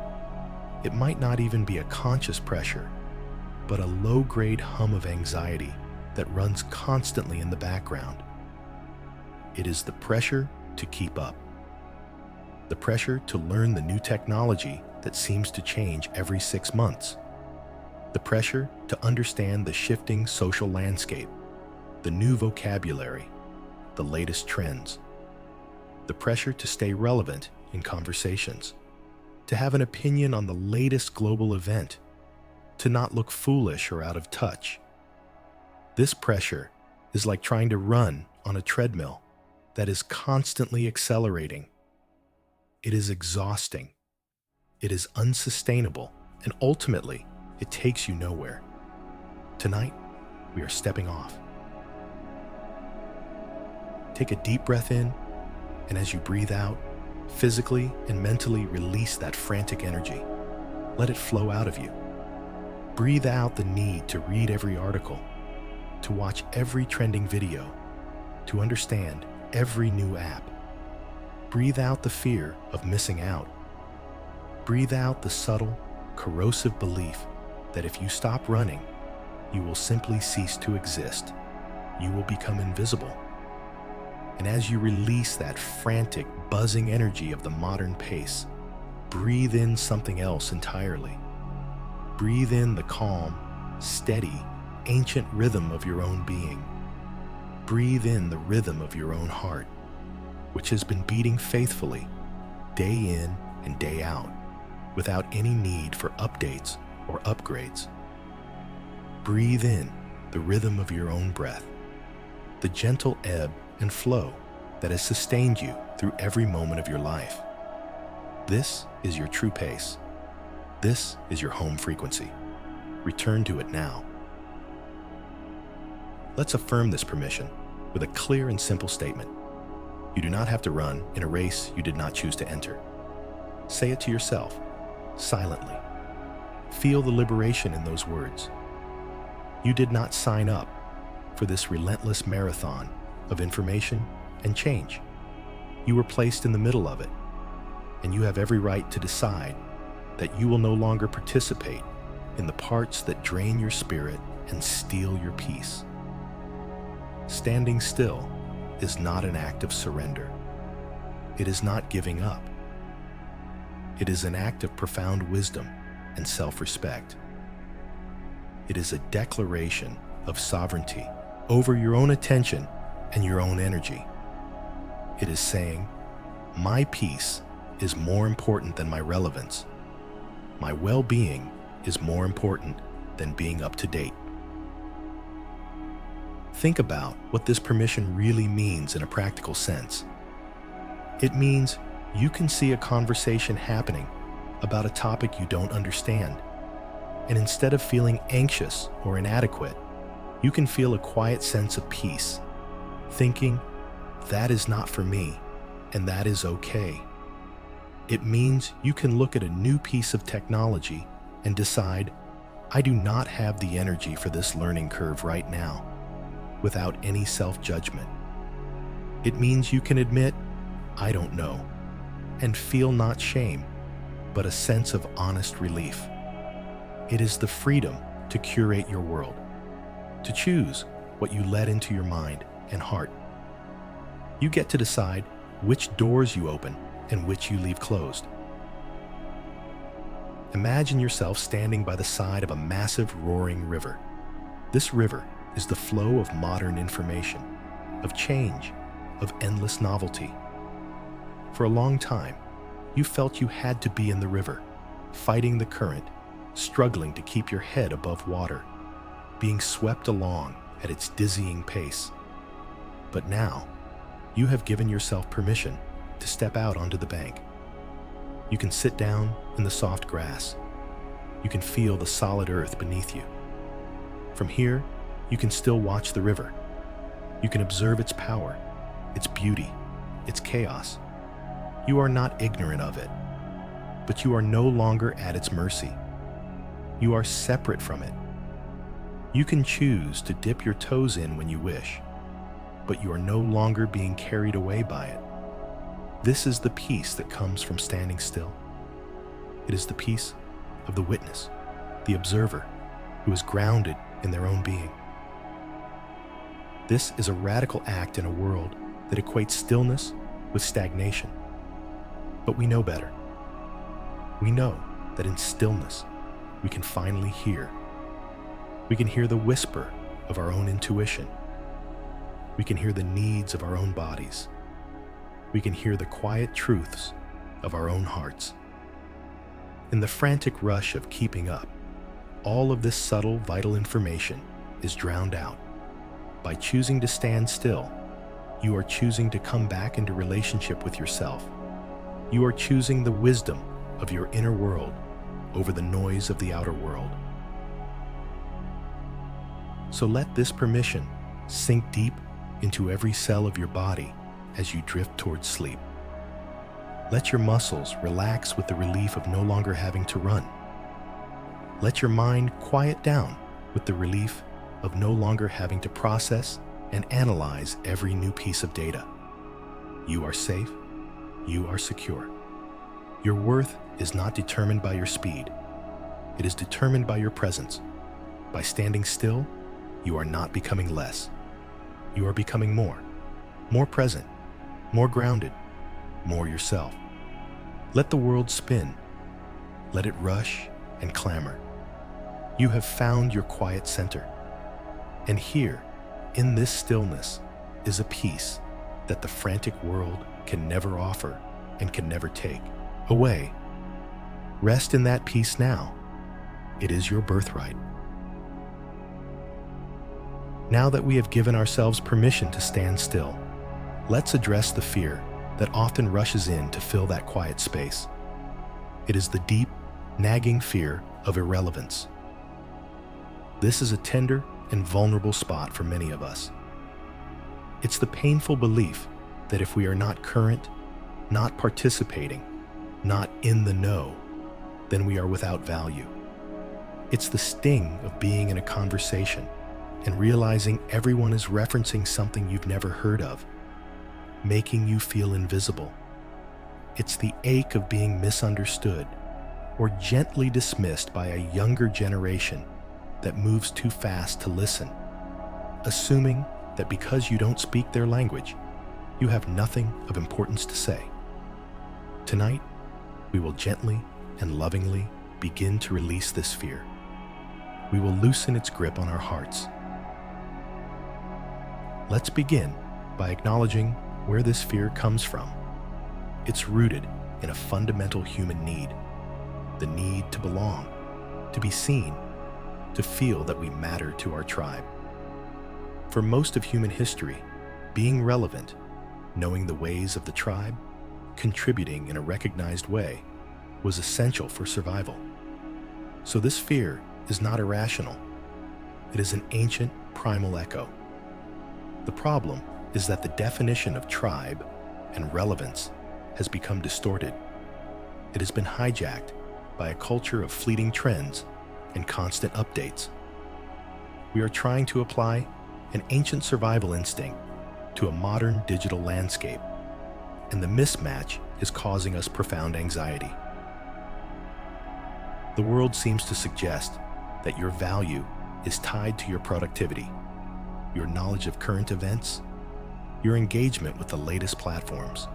It might not even be a conscious pressure, but a low-grade hum of anxiety that runs constantly in the background. It is the pressure to keep up. The pressure to learn the new technology that seems to change every 6 months. The pressure to understand the shifting social landscape, the new vocabulary, the latest trends. The pressure to stay relevant in conversations, to have an opinion on the latest global event, to not look foolish or out of touch. This pressure is like trying to run on a treadmill that is constantly accelerating. It is exhausting. It is unsustainable, and ultimately, it takes you nowhere. Tonight, we are stepping off. Take a deep breath in, and as you breathe out, physically and mentally release that frantic energy. Let it flow out of you. Breathe out the need to read every article, to watch every trending video, to understand every new app. Breathe out the fear of missing out. Breathe out the subtle, corrosive belief that if you stop running, you will simply cease to exist. You will become invisible. And as you release that frantic, buzzing energy of the modern pace, breathe in something else entirely. Breathe in the calm, steady, ancient rhythm of your own being. Breathe in the rhythm of your own heart, which has been beating faithfully, day in and day out, without any need for updates or upgrades. Breathe in the rhythm of your own breath, the gentle ebb and flow that has sustained you through every moment of your life. This is your true pace. This is your home frequency. Return to it now. Let's affirm this permission with a clear and simple statement. You do not have to run in a race you did not choose to enter. Say it to yourself, silently. Feel the liberation in those words. You did not sign up for this relentless marathon of information and change. You were placed in the middle of it, and you have every right to decide that you will no longer participate in the parts that drain your spirit and steal your peace. Standing still is not an act of surrender. It is not giving up. It is an act of profound wisdom and self-respect. It is a declaration of sovereignty over your own attention and your own energy. It is saying, my peace is more important than my relevance. My well-being is more important than being up to date. Think about what this permission really means in a practical sense. It means you can see a conversation happening about a topic you don't understand, and instead of feeling anxious or inadequate, you can feel a quiet sense of peace, thinking, that is not for me, and that is okay. It means you can look at a new piece of technology and decide, I do not have the energy for this learning curve right now, without any self-judgment. It means you can admit, I don't know, and feel not shame, but a sense of honest relief. It is the freedom to curate your world, to choose what you let into your mind and heart. You get to decide which doors you open and which you leave closed. Imagine yourself standing by the side of a massive roaring river. This river is the flow of modern information, of change, of endless novelty. For a long time, you felt you had to be in the river, fighting the current, struggling to keep your head above water, being swept along at its dizzying pace. But now, you have given yourself permission to step out onto the bank. You can sit down in the soft grass. You can feel the solid earth beneath you. From here, you can still watch the river. You can observe its power, its beauty, its chaos. You are not ignorant of it, but you are no longer at its mercy. You are separate from it. You can choose to dip your toes in when you wish, but you are no longer being carried away by it. This is the peace that comes from standing still. It is the peace of the witness, the observer, who is grounded in their own being. This is a radical act in a world that equates stillness with stagnation. But we know better. We know that in stillness, we can finally hear. We can hear the whisper of our own intuition. We can hear the needs of our own bodies. We can hear the quiet truths of our own hearts. In the frantic rush of keeping up, all of this subtle, vital information is drowned out. By choosing to stand still, you are choosing to come back into relationship with yourself. You are choosing the wisdom of your inner world over the noise of the outer world. So let this permission sink deep into every cell of your body as you drift towards sleep. Let your muscles relax with the relief of no longer having to run. Let your mind quiet down with the relief of no longer having to process and analyze every new piece of data. You are safe. You are secure. Your worth is not determined by your speed. It is determined by your presence. By standing still, you are not becoming less. You are becoming more present, more grounded, more yourself. Let the world spin. Let it rush and clamor. You have found your quiet center. And here, in this stillness, is a peace that the frantic world can never offer and can never take away. Rest in that peace now. It is your birthright. Now that we have given ourselves permission to stand still, let's address the fear that often rushes in to fill that quiet space. It is the deep, nagging fear of irrelevance. This is a tender and vulnerable spot for many of us. It's the painful belief that if we are not current, not participating, not in the know, then we are without value. It's the sting of being in a conversation and realizing everyone is referencing something you've never heard of, making you feel invisible. It's the ache of being misunderstood or gently dismissed by a younger generation that moves too fast to listen, assuming that because you don't speak their language, you have nothing of importance to say. Tonight, we will gently and lovingly begin to release this fear. We will loosen its grip on our hearts. Let's begin by acknowledging where this fear comes from. It's rooted in a fundamental human need, the need to belong, to be seen, to feel that we matter to our tribe. For most of human history, being relevant, knowing the ways of the tribe, contributing in a recognized way, was essential for survival. So this fear is not irrational. It is an ancient, primal echo. The problem is that the definition of tribe and relevance has become distorted. It has been hijacked by a culture of fleeting trends and constant updates. We are trying to apply an ancient survival instinct to a modern digital landscape, and the mismatch is causing us profound anxiety. The world seems to suggest that your value is tied to your productivity, your knowledge of current events, your engagement with the latest platforms.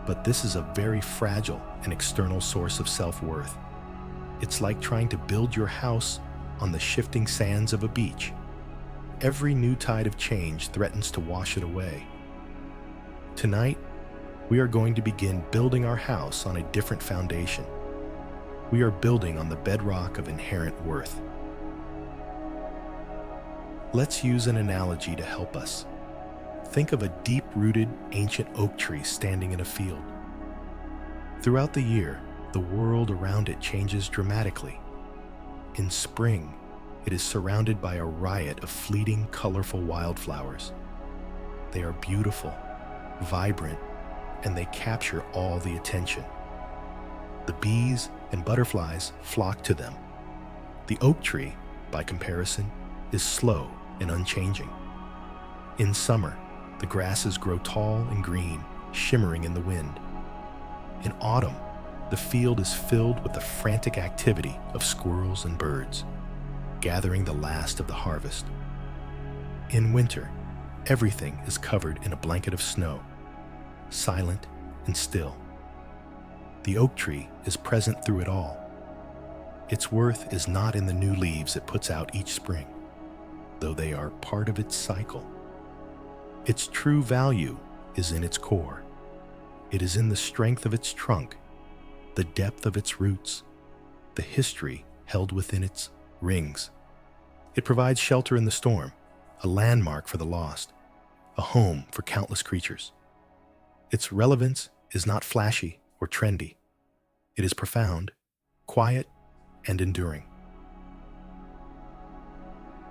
But this is a very fragile and external source of self-worth. It's like trying to build your house on the shifting sands of a beach. Every new tide of change threatens to wash it away. Tonight, we are going to begin building our house on a different foundation. We are building on the bedrock of inherent worth. Let's use an analogy to help us. Think of a deep-rooted, ancient oak tree standing in a field. Throughout the year, the world around it changes dramatically. In spring, it is surrounded by a riot of fleeting, colorful wildflowers. They are beautiful, vibrant, and they capture all the attention. The bees and butterflies flock to them. The oak tree, by comparison, is slow and unchanging. In summer, the grasses grow tall and green, shimmering in the wind. In autumn, the field is filled with the frantic activity of squirrels and birds, gathering the last of the harvest. In winter, everything is covered in a blanket of snow, silent and still. The oak tree is present through it all. Its worth is not in the new leaves it puts out each spring, though they are part of its cycle. Its true value is in its core. It is in the strength of its trunk, the depth of its roots, the history held within its rings. It provides shelter in the storm, a landmark for the lost, a home for countless creatures. Its relevance is not flashy or trendy. It is profound, quiet, and enduring.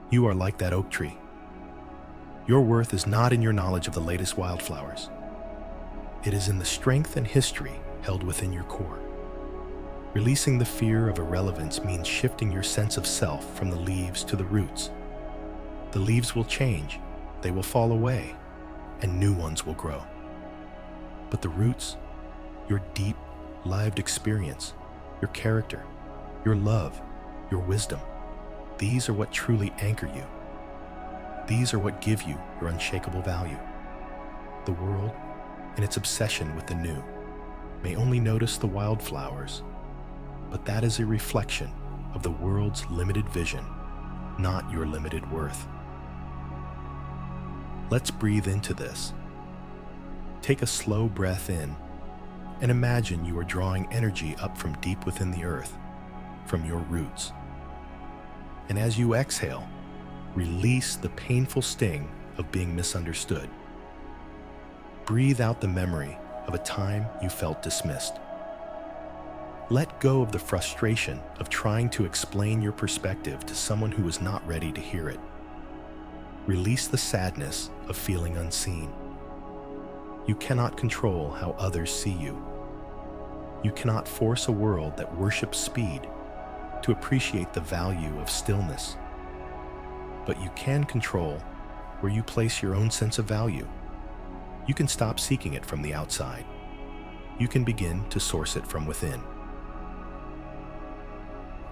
You are like that oak tree. Your worth is not in your knowledge of the latest wildflowers. It is in the strength and history held within your core. Releasing the fear of irrelevance means shifting your sense of self from the leaves to the roots. The leaves will change, they will fall away, and new ones will grow. But the roots, your deep, lived experience, your character, your love, your wisdom, these are what truly anchor you. These are what give you your unshakable value. The world, in its obsession with the new, may only notice the wildflowers, but that is a reflection of the world's limited vision, not your limited worth. Let's breathe into this. Take a slow breath in and imagine you are drawing energy up from deep within the earth, from your roots. And as you exhale, release the painful sting of being misunderstood. Breathe out the memory of a time you felt dismissed. Let go of the frustration of trying to explain your perspective to someone who is not ready to hear it. Release the sadness of feeling unseen. You cannot control how others see you. You cannot force a world that worships speed to appreciate the value of stillness. But you can control where you place your own sense of value. You can stop seeking it from the outside. You can begin to source it from within.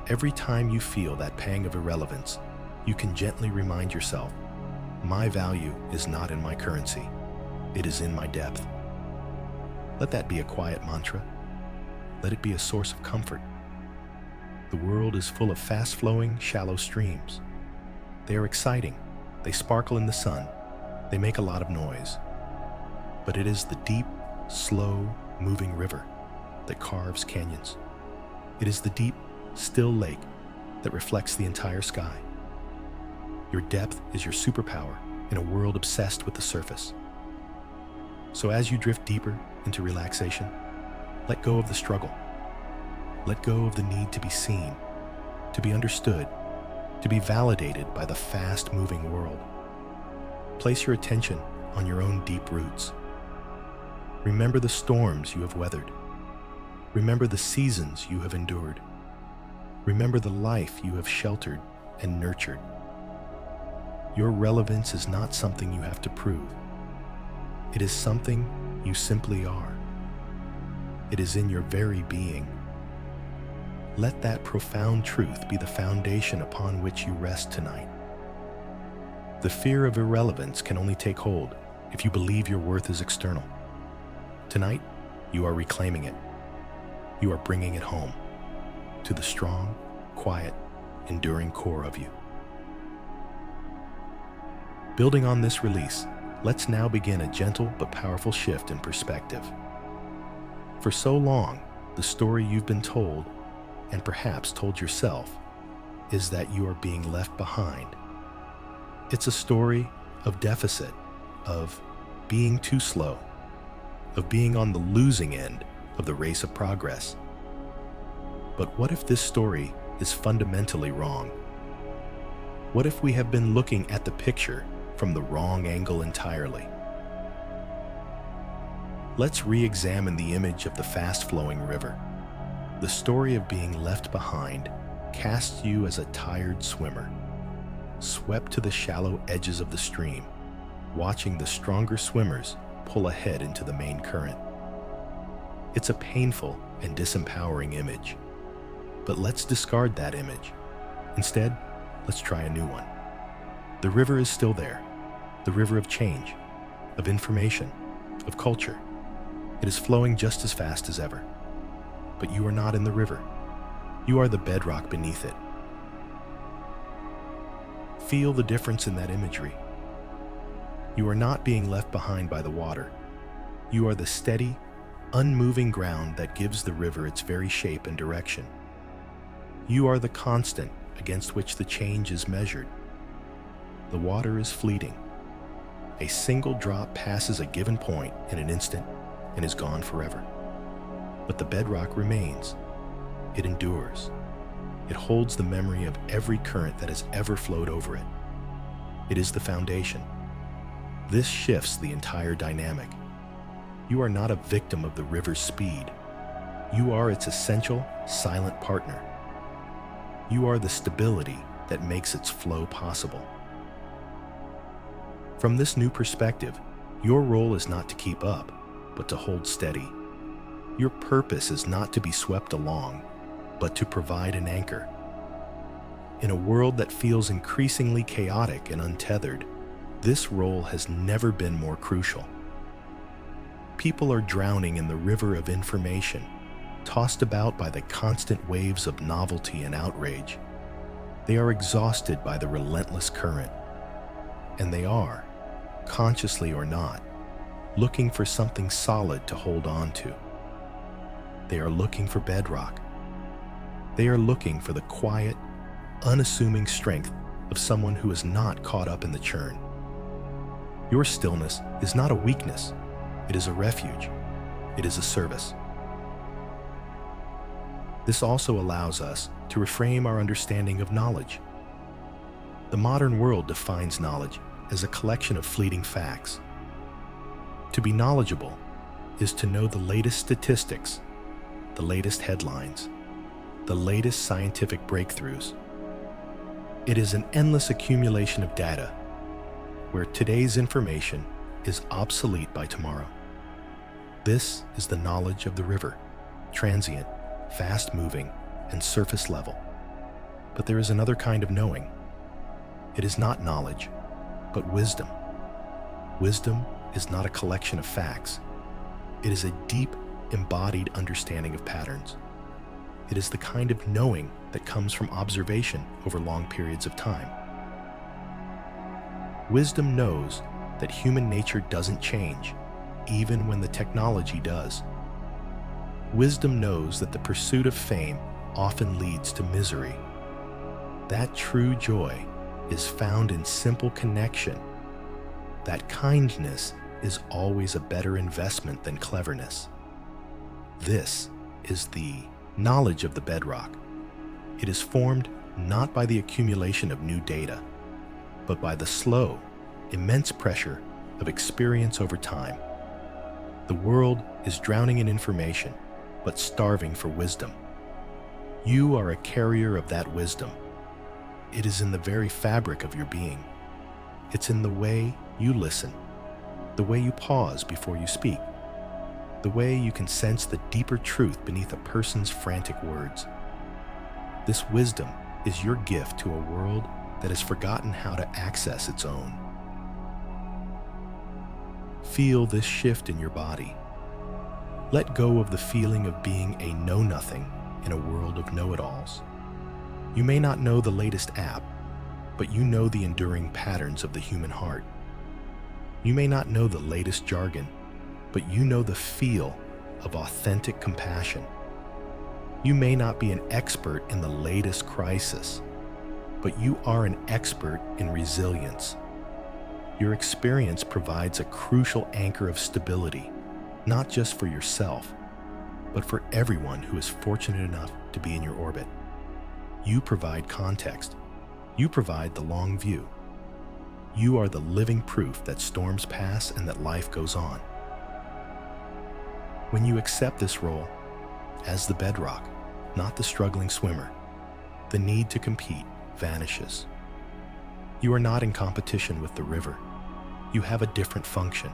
Every time you feel that pang of irrelevance, you can gently remind yourself, my value is not in my currency, it is in my depth. Let that be a quiet mantra. Let it be a source of comfort. The world is full of fast-flowing, shallow streams. They are exciting, they sparkle in the sun, they make a lot of noise. But it is the deep, slow, moving river that carves canyons. It is the deep, still lake that reflects the entire sky. Your depth is your superpower in a world obsessed with the surface. So as you drift deeper into relaxation, let go of the struggle. Let go of the need to be seen, to be understood, to be validated by the fast-moving world. Place your attention on your own deep roots. Remember the storms you have weathered. Remember the seasons you have endured. Remember the life you have sheltered and nurtured. Your relevance is not something you have to prove. It is something you simply are. It is in your very being. Let that profound truth be the foundation upon which you rest tonight. The fear of irrelevance can only take hold if you believe your worth is external. Tonight, you are reclaiming it. You are bringing it home, to the strong, quiet, enduring core of you. Building on this release, let's now begin a gentle but powerful shift in perspective. For so long, the story you've been told, and perhaps told yourself, is that you are being left behind. It's a story of deficit, of being too slow, of being on the losing end of the race of progress. But what if this story is fundamentally wrong? What if we have been looking at the picture from the wrong angle entirely? Let's re-examine the image of the fast-flowing river. The story of being left behind casts you as a tired swimmer, swept to the shallow edges of the stream, watching the stronger swimmers pull ahead into the main current. It's a painful and disempowering image. But let's discard that image. Instead, let's try a new one. The river is still there. The river of change, of information, of culture. It is flowing just as fast as ever. But you are not in the river. You are the bedrock beneath it. Feel the difference in that imagery. You are not being left behind by the water. You are the steady, unmoving ground that gives the river its very shape and direction. You are the constant against which the change is measured. The water is fleeting. A single drop passes a given point in an instant and is gone forever. But the bedrock remains, It endures. It holds the memory of every current that has ever flowed over it. It is the foundation. This shifts the entire dynamic. You are not a victim of the river's speed. You are its essential, silent partner. You are the stability that makes its flow possible. From this new perspective, your role is not to keep up, but to hold steady. Your purpose is not to be swept along, but to provide an anchor. In a world that feels increasingly chaotic and untethered, this role has never been more crucial. People are drowning in the river of information, tossed about by the constant waves of novelty and outrage. They are exhausted by the relentless current, and they are, consciously or not, looking for something solid to hold on to. They are looking for bedrock. They are looking for the quiet, unassuming strength of someone who is not caught up in the churn. Your stillness is not a weakness. It is a refuge. It is a service. This also allows us to reframe our understanding of knowledge. The modern world defines knowledge as a collection of fleeting facts. To be knowledgeable is to know the latest statistics, the latest headlines, the latest scientific breakthroughs. It is an endless accumulation of data, where today's information is obsolete by tomorrow. This is the knowledge of the river, transient, fast-moving, and surface level. But there is another kind of knowing. It is not knowledge, but wisdom. Wisdom is not a collection of facts. It is a deep, embodied understanding of patterns. It is the kind of knowing that comes from observation over long periods of time. Wisdom knows that human nature doesn't change, even when the technology does. Wisdom knows that the pursuit of fame often leads to misery. That true joy is found in simple connection. That kindness is always a better investment than cleverness. This is the knowledge of the bedrock. It is formed not by the accumulation of new data, but by the slow, immense pressure of experience over time. The world is drowning in information, but starving for wisdom. You are a carrier of that wisdom. It is in the very fabric of your being. It's in the way you listen, the way you pause before you speak, the way you can sense the deeper truth beneath a person's frantic words. This wisdom is your gift to a world that has forgotten how to access its own. Feel this shift in your body. Let go of the feeling of being a know-nothing in a world of know-it-alls. You may not know the latest app, but you know the enduring patterns of the human heart. You may not know the latest jargon, but you know the feel of authentic compassion. You may not be an expert in the latest crisis, but you are an expert in resilience. Your experience provides a crucial anchor of stability, not just for yourself, but for everyone who is fortunate enough to be in your orbit. You provide context. You provide the long view. You are the living proof that storms pass and that life goes on. When you accept this role as the bedrock, not the struggling swimmer, the need to compete vanishes. You are not in competition with the river. You have a different function,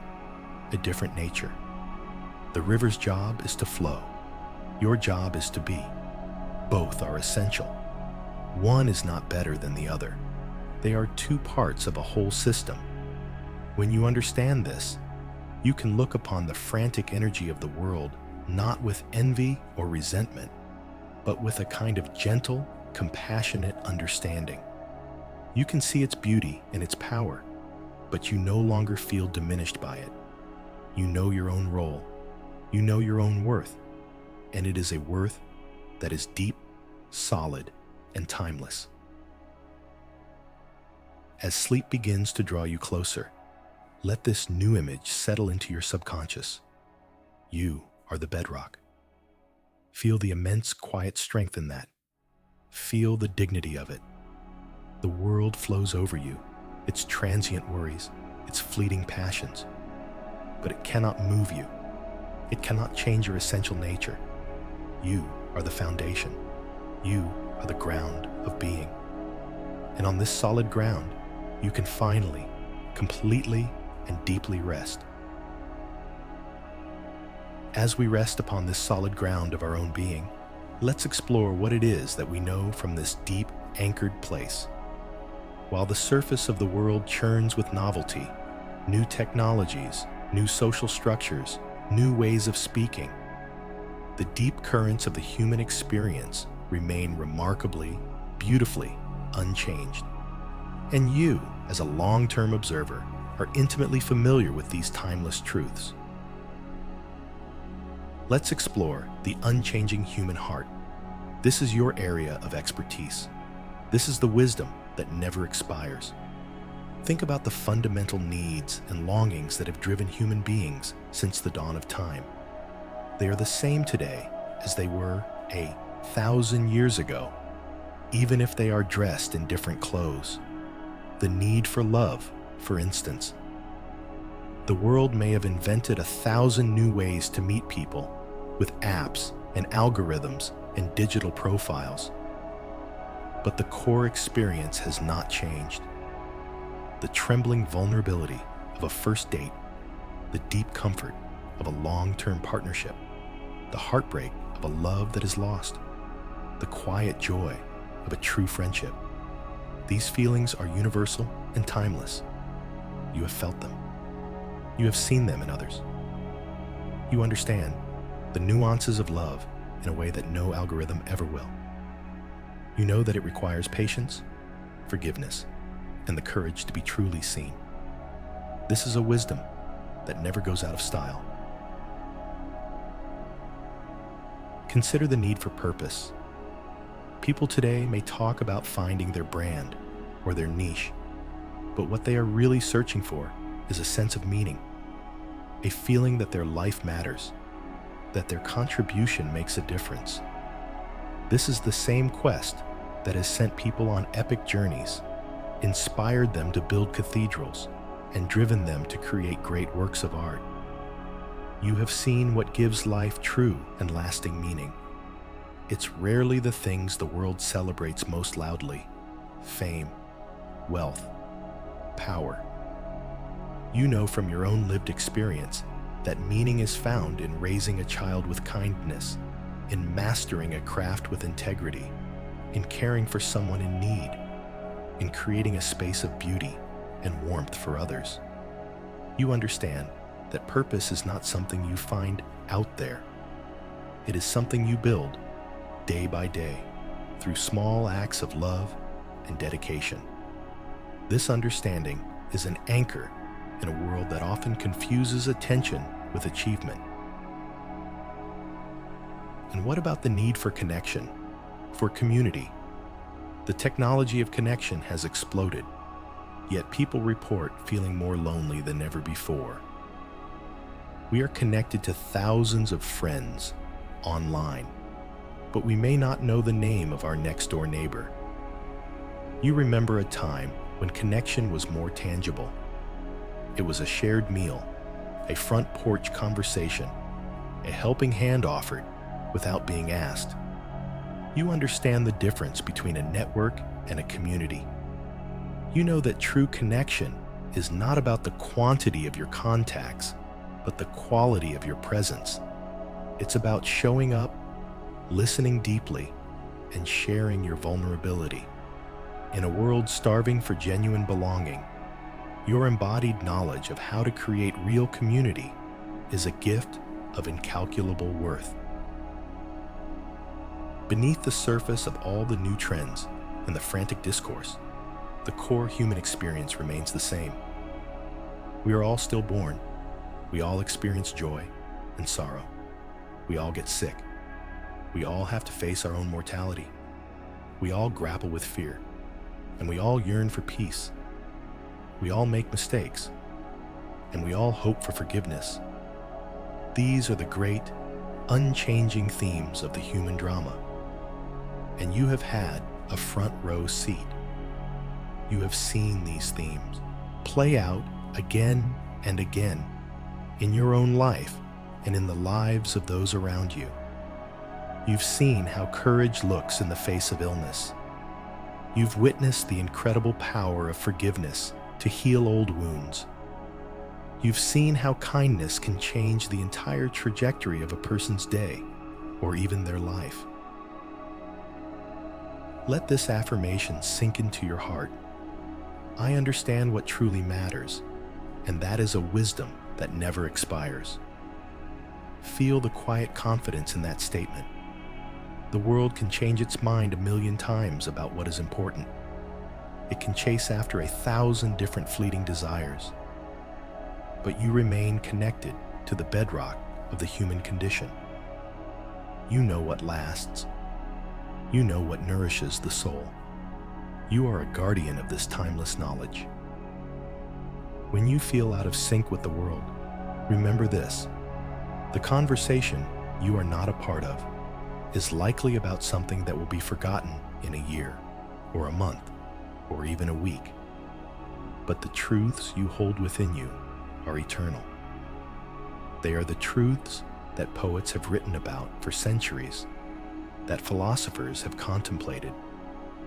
a different nature. The river's job is to flow. Your job is to be. Both are essential. One is not better than the other. They are two parts of a whole system. When you understand this, you can look upon the frantic energy of the world not with envy or resentment, but with a kind of gentle, compassionate understanding. You can see its beauty and its power, but you no longer feel diminished by it. You know your own role. You know your own worth, and it is a worth that is deep, solid, and timeless. As sleep begins to draw you closer, let this new image settle into your subconscious. You are the bedrock. Feel the immense quiet strength in that. Feel the dignity of it. The world flows over you, its transient worries, its fleeting passions. But it cannot move you. It cannot change your essential nature. You are the foundation. You are the ground of being. And on this solid ground, you can finally, completely, and deeply rest. As we rest upon this solid ground of our own being, let's explore what it is that we know from this deep, anchored place. While the surface of the world churns with novelty, new technologies, new social structures, new ways of speaking, the deep currents of the human experience remain remarkably, beautifully unchanged. And you, as a long-term observer, are intimately familiar with these timeless truths. Let's explore the unchanging human heart. This is your area of expertise. This is the wisdom that never expires. Think about the fundamental needs and longings that have driven human beings since the dawn of time. They are the same today as they were 1,000 years ago, even if they are dressed in different clothes. The need for love, for instance. The world may have invented 1,000 new ways to meet people, with apps and algorithms and digital profiles. But the core experience has not changed. The trembling vulnerability of a first date, the deep comfort of a long-term partnership, the heartbreak of a love that is lost, the quiet joy of a true friendship. These feelings are universal and timeless. You have felt them. You have seen them in others. You understand the nuances of love in a way that no algorithm ever will. You know that it requires patience, forgiveness, and the courage to be truly seen. This is a wisdom that never goes out of style. Consider the need for purpose. People today may talk about finding their brand or their niche, but what they are really searching for is a sense of meaning, a feeling that their life matters, that their contribution makes a difference. This is the same quest that has sent people on epic journeys, inspired them to build cathedrals, and driven them to create great works of art. You have seen what gives life true and lasting meaning. It's rarely the things the world celebrates most loudly: fame, wealth, power. You know from your own lived experience that meaning is found in raising a child with kindness, in mastering a craft with integrity, in caring for someone in need, in creating a space of beauty and warmth for others. You understand that purpose is not something you find out there. It is something you build day by day through small acts of love and dedication. This understanding is an anchor in a world that often confuses attention with achievement. And what about the need for connection, for community? The technology of connection has exploded, yet people report feeling more lonely than ever before. We are connected to thousands of friends online, but we may not know the name of our next-door neighbor. You remember a time when connection was more tangible. It was a shared meal, a front porch conversation, a helping hand offered without being asked. You understand the difference between a network and a community. You know that true connection is not about the quantity of your contacts, but the quality of your presence. It's about showing up, listening deeply, and sharing your vulnerability. In a world starving for genuine belonging, your embodied knowledge of how to create real community is a gift of incalculable worth. Beneath the surface of all the new trends and the frantic discourse, the core human experience remains the same. We are all stillborn. We all experience joy and sorrow. We all get sick. We all have to face our own mortality. We all grapple with fear, and we all yearn for peace. We all make mistakes, and we all hope for forgiveness. These are the great, unchanging themes of the human drama. And you have had a front row seat. You have seen these themes play out again and again in your own life and in the lives of those around you. You've seen how courage looks in the face of illness. You've witnessed the incredible power of forgiveness to heal old wounds. You've seen how kindness can change the entire trajectory of a person's day or even their life. Let this affirmation sink into your heart. I understand what truly matters, and that is a wisdom that never expires. Feel the quiet confidence in that statement. The world can change its mind 1,000,000 times about what is important. It can chase after 1,000 different fleeting desires. But you remain connected to the bedrock of the human condition. You know what lasts. You know what nourishes the soul. You are a guardian of this timeless knowledge. When you feel out of sync with the world, remember this: the conversation you are not a part of is likely about something that will be forgotten in a year, or a month, or even a week. But the truths you hold within you are eternal. They are the truths that poets have written about for centuries, that philosophers have contemplated,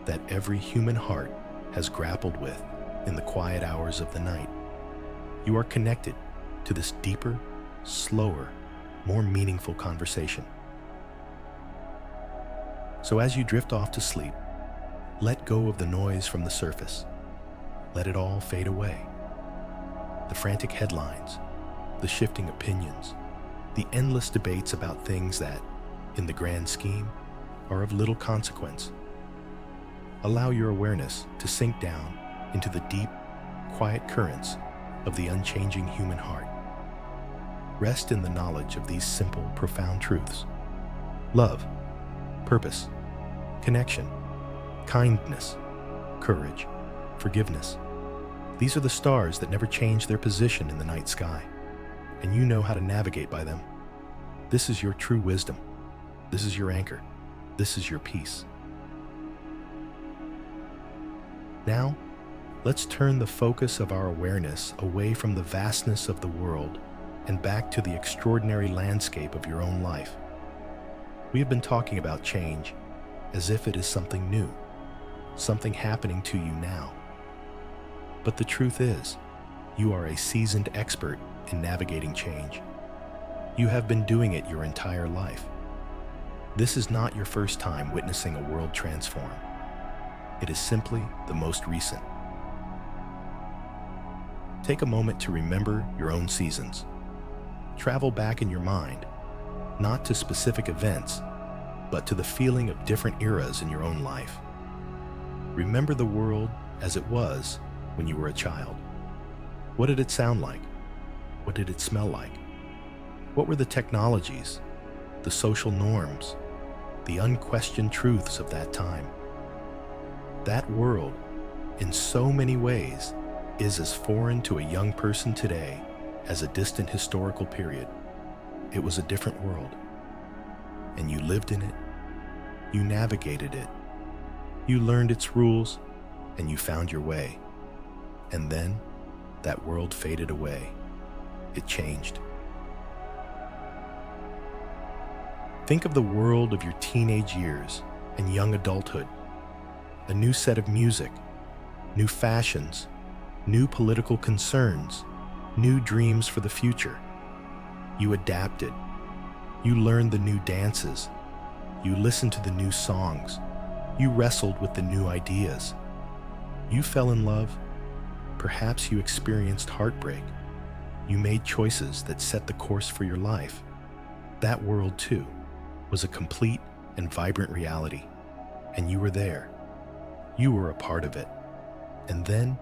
that every human heart has grappled with in the quiet hours of the night. You are connected to this deeper, slower, more meaningful conversation. So as you drift off to sleep, let go of the noise from the surface. Let it all fade away. The frantic headlines, the shifting opinions, the endless debates about things that, in the grand scheme, are of little consequence. Allow your awareness to sink down into the deep, quiet currents of the unchanging human heart. Rest in the knowledge of these simple, profound truths. Love, purpose, connection, kindness, courage, forgiveness. These are the stars that never change their position in the night sky, and you know how to navigate by them. This is your true wisdom. This is your anchor. This is your peace. Now, let's turn the focus of our awareness away from the vastness of the world and back to the extraordinary landscape of your own life. We have been talking about change as if it is something new, something happening to you now. But the truth is, you are a seasoned expert in navigating change. You have been doing it your entire life. This is not your first time witnessing a world transform. It is simply the most recent. Take a moment to remember your own seasons. Travel back in your mind, not to specific events, but to the feeling of different eras in your own life. Remember the world as it was when you were a child. What did it sound like? What did it smell like? What were the technologies, the social norms, the unquestioned truths of that time? That world, in so many ways, is as foreign to a young person today as a distant historical period. It was a different world, and you lived in it, you navigated it, you learned its rules, and you found your way. And then, that world faded away. It changed. Think of the world of your teenage years and young adulthood. A new set of music, new fashions, new political concerns, new dreams for the future. You adapted. You learned the new dances. You listened to the new songs. You wrestled with the new ideas. You fell in love. Perhaps you experienced heartbreak. You made choices that set the course for your life. That world, too, was a complete and vibrant reality, and you were there. You were a part of it. And then,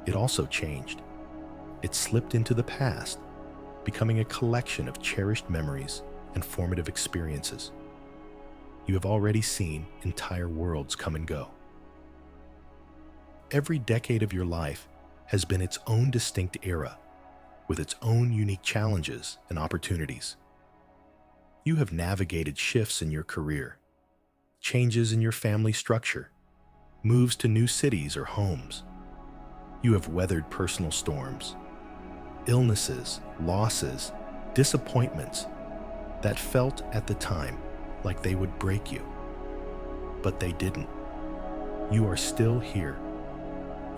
it also changed. It slipped into the past, becoming a collection of cherished memories and formative experiences. You have already seen entire worlds come and go. Every decade of your life has been its own distinct era, with its own unique challenges and opportunities. You have navigated shifts in your career, changes in your family structure, moves to new cities or homes. You have weathered personal storms, illnesses, losses, disappointments that felt at the time like they would break you. But they didn't. You are still here.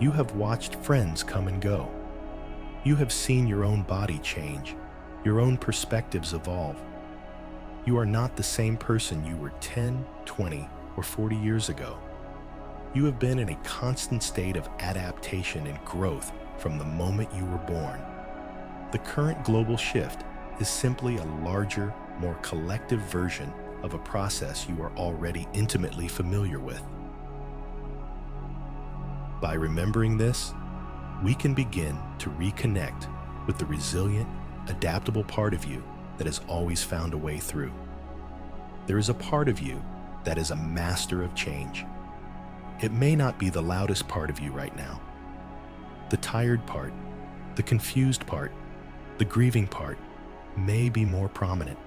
You have watched friends come and go. You have seen your own body change, your own perspectives evolve. You are not the same person you were 10, 20, or 40 years ago. You have been in a constant state of adaptation and growth from the moment you were born. The current global shift is simply a larger, more collective version of a process you are already intimately familiar with. By remembering this, we can begin to reconnect with the resilient, adaptable part of you that has always found a way through. There is a part of you that is a master of change. It may not be the loudest part of you right now. The tired part, the confused part, the grieving part may be more prominent.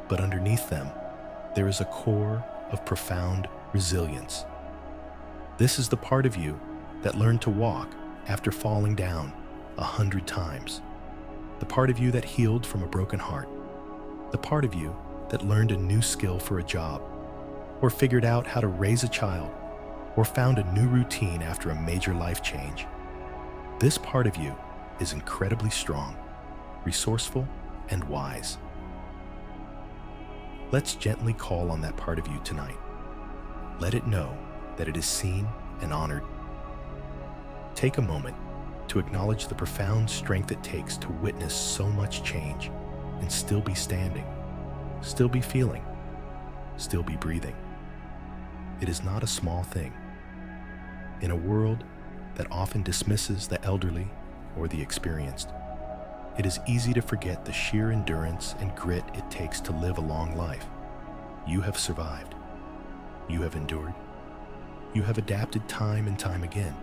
But underneath them, there is a core of profound resilience. This is the part of you that learned to walk after falling down 100 times. The part of you that healed from a broken heart. The part of you that learned a new skill for a job, or figured out how to raise a child, or found a new routine after a major life change. This part of you is incredibly strong, resourceful, and wise. Let's gently call on that part of you tonight. Let it know that it is seen and honored. Take a moment to acknowledge the profound strength it takes to witness so much change and still be standing, still be feeling, still be breathing. It is not a small thing. In a world that often dismisses the elderly or the experienced, it is easy to forget the sheer endurance and grit it takes to live a long life. You have survived. You have endured. You have adapted time and time again.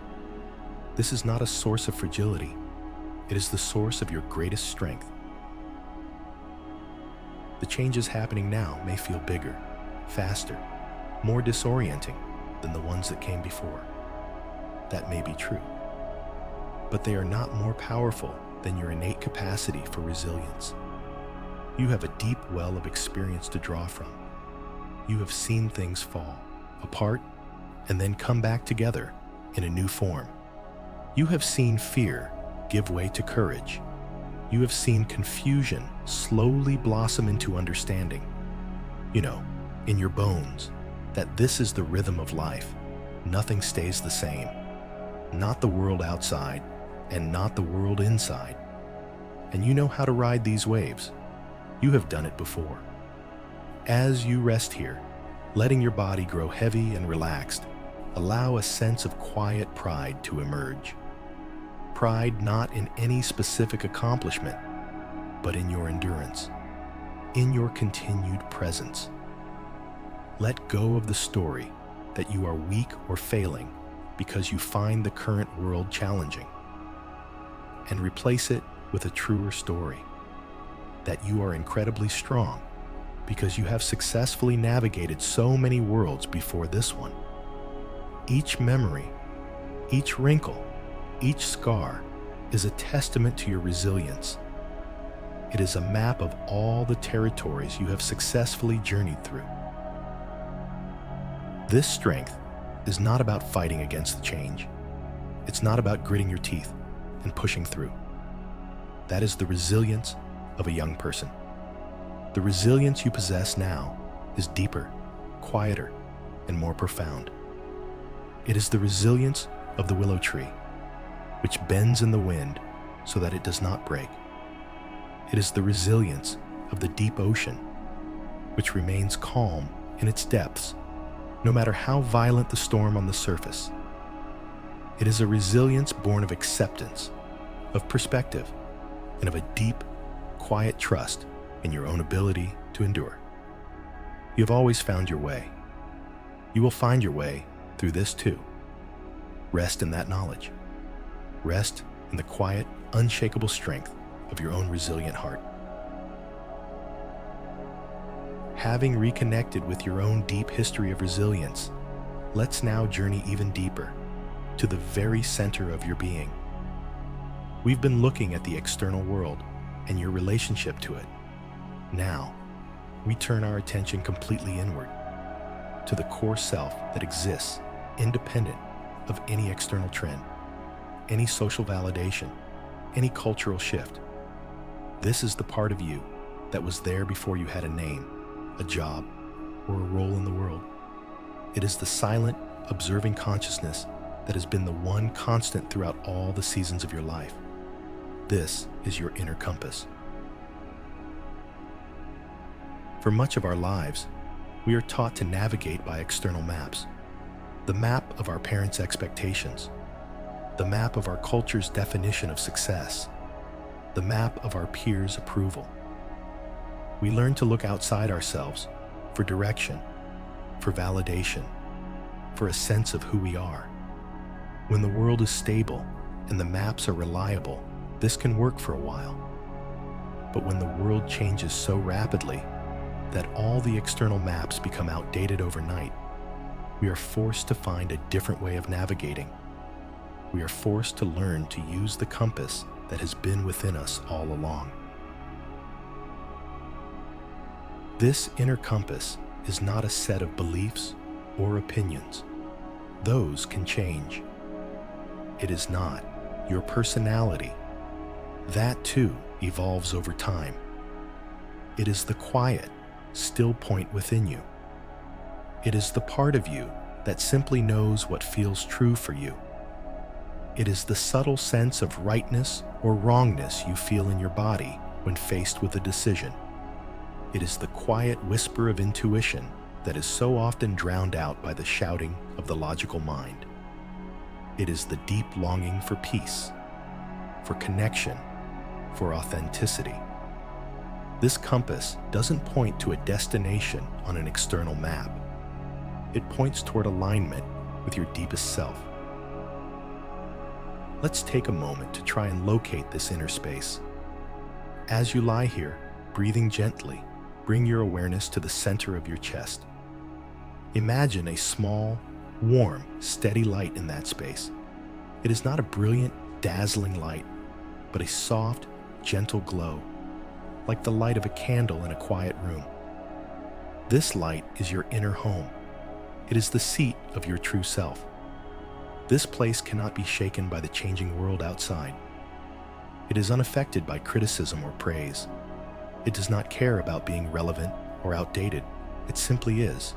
This is not a source of fragility. It is the source of your greatest strength. The changes happening now may feel bigger, faster, more disorienting than the ones that came before. That may be true. But they are not more powerful than your innate capacity for resilience. You have a deep well of experience to draw from. You have seen things fall apart and then come back together in a new form. You have seen fear give way to courage. You have seen confusion slowly blossom into understanding. You know, in your bones, that this is the rhythm of life. Nothing stays the same. Not the world outside, and not the world inside. And you know how to ride these waves. You have done it before. As you rest here, letting your body grow heavy and relaxed, allow a sense of quiet pride to emerge. Pride not in any specific accomplishment, but in your endurance, in your continued presence. Let go of the story that you are weak or failing because you find the current world challenging, and replace it with a truer story, that you are incredibly strong because you have successfully navigated so many worlds before this one. Each memory, each wrinkle, each scar is a testament to your resilience. It is a map of all the territories you have successfully journeyed through. This strength is not about fighting against the change. It's not about gritting your teeth and pushing through. That is the resilience of a young person. The resilience you possess now is deeper, quieter, and more profound. It is the resilience of the willow tree, which bends in the wind so that it does not break. It is the resilience of the deep ocean, which remains calm in its depths, no matter how violent the storm on the surface. It is a resilience born of acceptance, of perspective, and of a deep, quiet trust in your own ability to endure. You have always found your way. You will find your way through this too. Rest in that knowledge. Rest in the quiet, unshakable strength of your own resilient heart. Having reconnected with your own deep history of resilience, let's now journey even deeper, to the very center of your being. We've been looking at the external world and your relationship to it. Now, we turn our attention completely inward, to the core self that exists independent of any external trend, any social validation, any cultural shift. This is the part of you that was there before you had a name, a job, or a role in the world. It is the silent, observing consciousness that has been the one constant throughout all the seasons of your life. This is your inner compass. For much of our lives, we are taught to navigate by external maps. The map of our parents' expectations, the map of our culture's definition of success, the map of our peers' approval. We learn to look outside ourselves for direction, for validation, for a sense of who we are. When the world is stable and the maps are reliable, this can work for a while. But when the world changes so rapidly that all the external maps become outdated overnight, we are forced to find a different way of navigating. We are forced to learn to use the compass that has been within us all along. This inner compass is not a set of beliefs or opinions. Those can change. It is not your personality. That too evolves over time. It is the quiet, still point within you. It is the part of you that simply knows what feels true for you. It is the subtle sense of rightness or wrongness you feel in your body when faced with a decision. It is the quiet whisper of intuition that is so often drowned out by the shouting of the logical mind. It is the deep longing for peace, for connection, for authenticity. This compass doesn't point to a destination on an external map. It points toward alignment with your deepest self. Let's take a moment to try and locate this inner space. As you lie here, breathing gently, bring your awareness to the center of your chest. Imagine a small, warm, steady light in that space. It is not a brilliant, dazzling light, but a soft, gentle glow, like the light of a candle in a quiet room. This light is your inner home. It is the seat of your true self. This place cannot be shaken by the changing world outside. It is unaffected by criticism or praise. It does not care about being relevant or outdated. It simply is.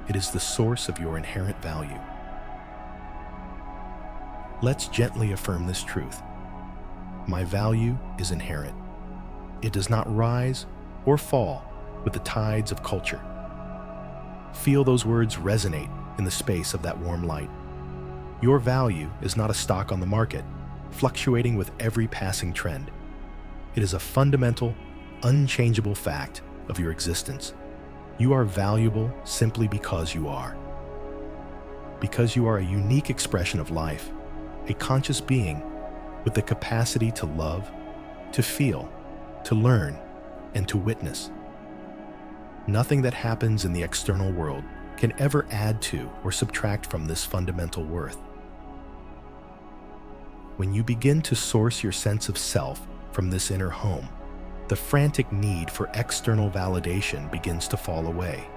It is the source of your inherent value. Let's gently affirm this truth. My value is inherent. It does not rise or fall with the tides of culture. Feel those words resonate in the space of that warm light. Your value is not a stock on the market, fluctuating with every passing trend. It is a fundamental, unchangeable fact of your existence. You are valuable simply because you are. Because you are a unique expression of life, a conscious being with the capacity to love, to feel, to learn, and to witness. Nothing that happens in the external world can ever add to or subtract from this fundamental worth. When you begin to source your sense of self from this inner home, the frantic need for external validation begins to fall away.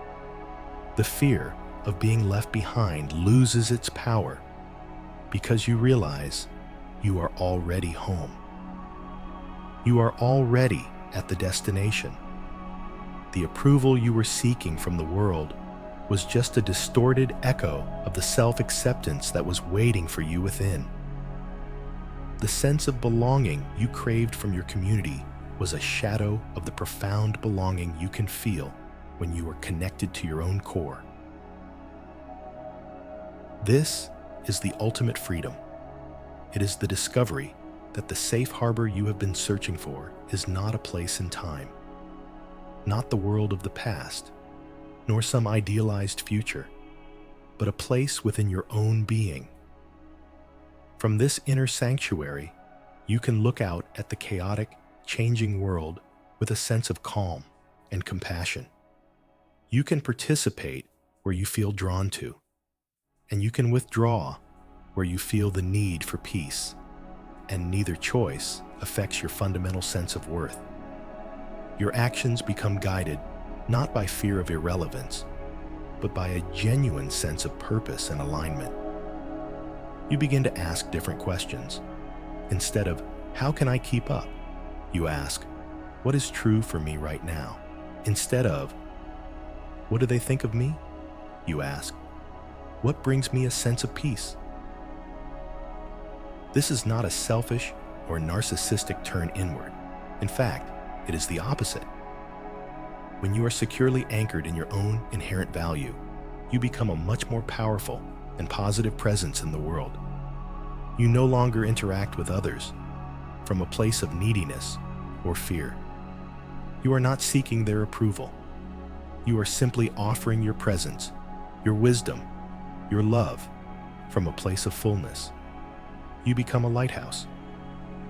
The fear of being left behind loses its power because you realize you are already home. You are already at the destination. The approval you were seeking from the world was just a distorted echo of the self-acceptance that was waiting for you within. The sense of belonging you craved from your community was a shadow of the profound belonging you can feel when you are connected to your own core. This is the ultimate freedom. It is the discovery that the safe harbor you have been searching for is not a place in time, not the world of the past, nor some idealized future, but a place within your own being. From this inner sanctuary, you can look out at the chaotic, changing world with a sense of calm and compassion. You can participate where you feel drawn to, and you can withdraw where you feel the need for peace, and neither choice affects your fundamental sense of worth. Your actions become guided not by fear of irrelevance, but by a genuine sense of purpose and alignment. You begin to ask different questions. Instead of, how can I keep up? You ask, what is true for me right now? Instead of, what do they think of me? You ask, what brings me a sense of peace? This is not a selfish or narcissistic turn inward. In fact, it is the opposite. When you are securely anchored in your own inherent value, you become a much more powerful and positive presence in the world. You no longer interact with others from a place of neediness or fear. You are not seeking their approval. You are simply offering your presence, your wisdom, your love from a place of fullness. You become a lighthouse.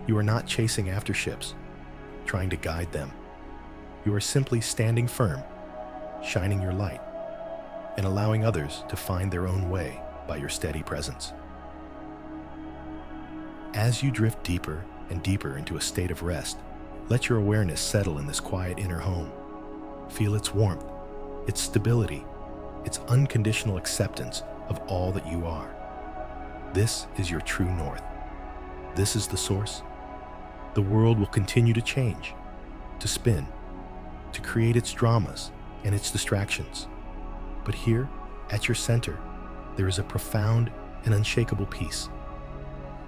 You are not chasing after ships, trying to guide them. You are simply standing firm, shining your light, and allowing others to find their own way by your steady presence. As you drift deeper and deeper into a state of rest, let your awareness settle in this quiet inner home. Feel its warmth, its stability, its unconditional acceptance of all that you are. This is your true north. This is the source. The world will continue to change, to spin, to create its dramas and its distractions. But here, at your center, there is a profound and unshakable peace.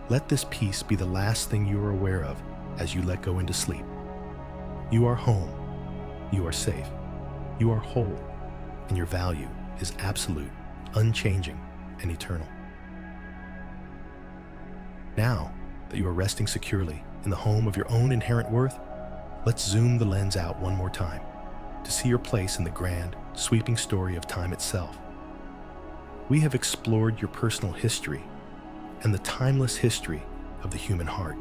Let this peace be the last thing you are aware of as you let go into sleep. You are home, you are safe, you are whole, and your value is absolute, unchanging, and eternal. Now that you are resting securely in the home of your own inherent worth, let's zoom the lens out one more time to see your place in the grand, sweeping story of time itself. We have explored your personal history and the timeless history of the human heart.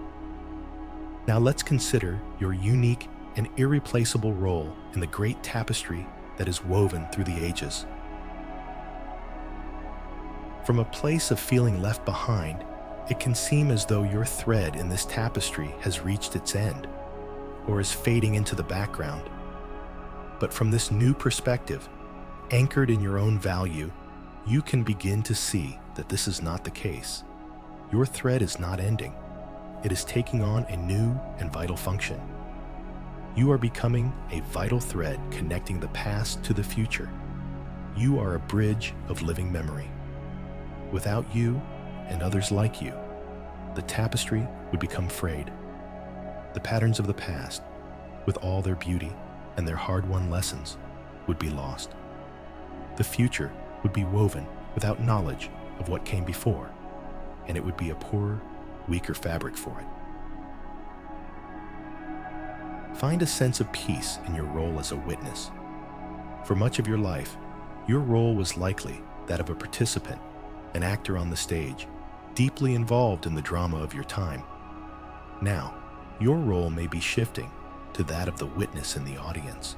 Now let's consider your unique and irreplaceable role in the great tapestry that is woven through the ages. From a place of feeling left behind, it can seem as though your thread in this tapestry has reached its end or is fading into the background. But from this new perspective, anchored in your own value, you can begin to see that this is not the case. Your thread is not ending. It is taking on a new and vital function. You are becoming a vital thread connecting the past to the future. You are a bridge of living memory. Without you and others like you, the tapestry would become frayed. The patterns of the past, with all their beauty and their hard-won lessons, would be lost. The future would be woven without knowledge of what came before, and it would be a poorer, weaker fabric for it. Find a sense of peace in your role as a witness. For much of your life, your role was likely that of a participant, an actor on the stage, deeply involved in the drama of your time. Now, your role may be shifting to that of the witness in the audience.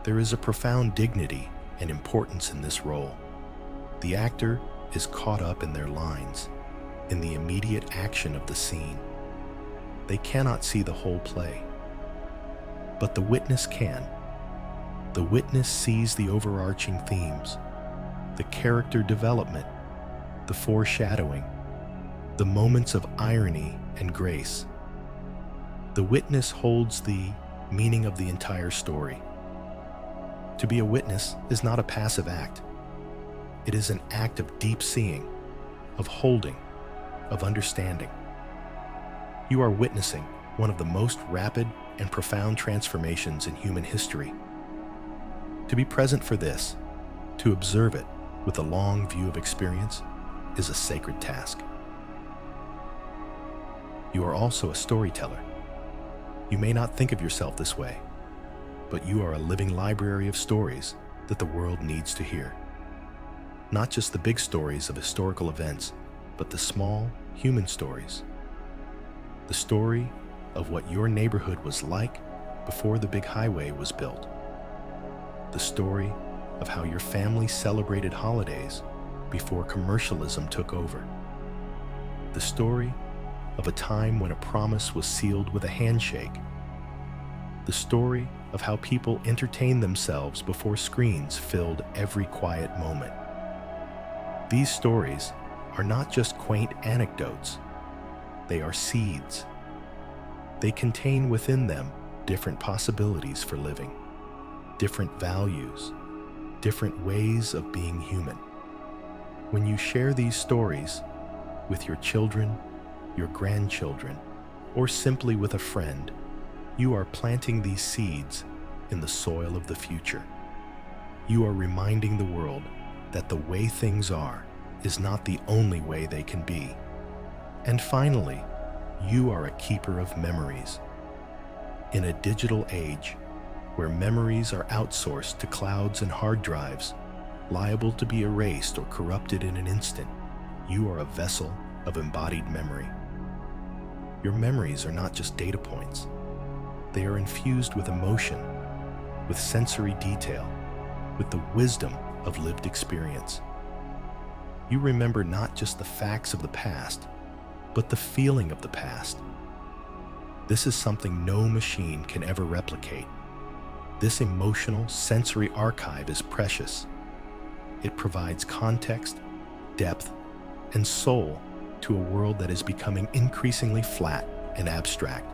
There is a profound dignity and importance in this role. The actor is caught up in their lines, in the immediate action of the scene. They cannot see the whole play, but the witness can. The witness sees the overarching themes, the character development, the foreshadowing, the moments of irony and grace. The witness holds the meaning of the entire story. To be a witness is not a passive act. It is an act of deep seeing, of holding, of understanding. You are witnessing one of the most rapid and profound transformations in human history. To be present for this, to observe it with a long view of experience, is a sacred task. You are also a storyteller. You may not think of yourself this way, but you are a living library of stories that the world needs to hear. Not just the big stories of historical events, but the small, human stories. The story of what your neighborhood was like before the big highway was built. The story of how your family celebrated holidays before commercialism took over. The story of a time when a promise was sealed with a handshake. The story of how people entertained themselves before screens filled every quiet moment. These stories are not just quaint anecdotes, they are seeds. They contain within them different possibilities for living, different values, different ways of being human. When you share these stories with your children, your grandchildren, or simply with a friend, you are planting these seeds in the soil of the future. You are reminding the world that the way things are is not the only way they can be. And finally, you are a keeper of memories. In a digital age where memories are outsourced to clouds and hard drives, liable to be erased or corrupted in an instant, you are a vessel of embodied memory. Your memories are not just data points. They are infused with emotion, with sensory detail, with the wisdom of lived experience. You remember not just the facts of the past, but the feeling of the past. This is something no machine can ever replicate. This emotional, sensory archive is precious. It provides context, depth, and soul to a world that is becoming increasingly flat and abstract.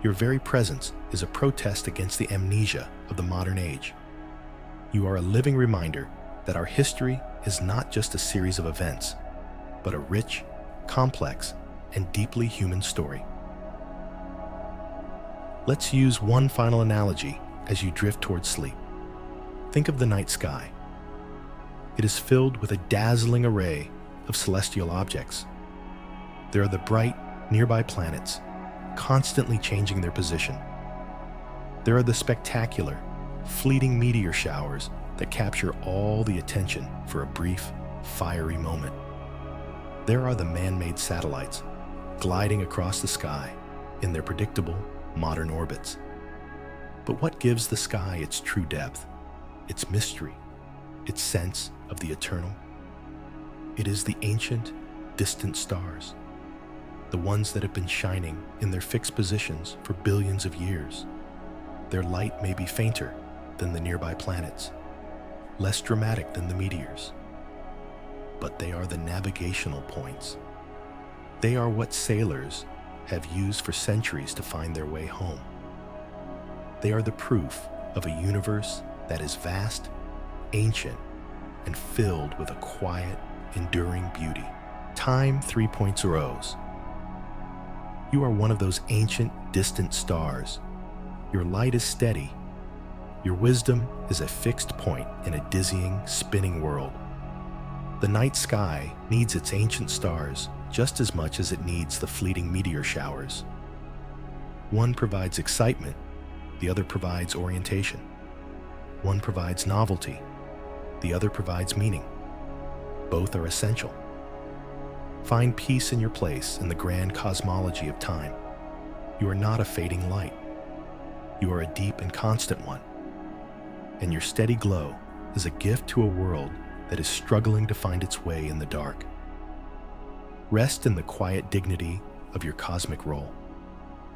Your very presence is a protest against the amnesia of the modern age. You are a living reminder that our history is not just a series of events, but a rich, complex, and deeply human story. Let's use one final analogy as you drift towards sleep. Think of the night sky. It is filled with a dazzling array of celestial objects. There are the bright, nearby planets, constantly changing their position. There are the spectacular, fleeting meteor showers that capture all the attention for a brief, fiery moment. There are the man-made satellites gliding across the sky in their predictable, modern orbits. But what gives the sky its true depth, its mystery, its sense of the eternal? It is the ancient, distant stars, the ones that have been shining in their fixed positions for billions of years. Their light may be fainter than the nearby planets, less dramatic than the meteors, but they are the navigational points. They are what sailors have used for centuries to find their way home. They are the proof of a universe that is vast, ancient, and filled with a quiet, enduring beauty. Time 3.0. You are one of those ancient, distant stars. Your light is steady. Your wisdom is a fixed point in a dizzying, spinning world. The night sky needs its ancient stars just as much as it needs the fleeting meteor showers. One provides excitement, the other provides orientation. One provides novelty, the other provides meaning. Both are essential. Find peace in your place in the grand cosmology of time. You are not a fading light. You are a deep and constant one. And your steady glow is a gift to a world that is struggling to find its way in the dark. Rest in the quiet dignity of your cosmic role.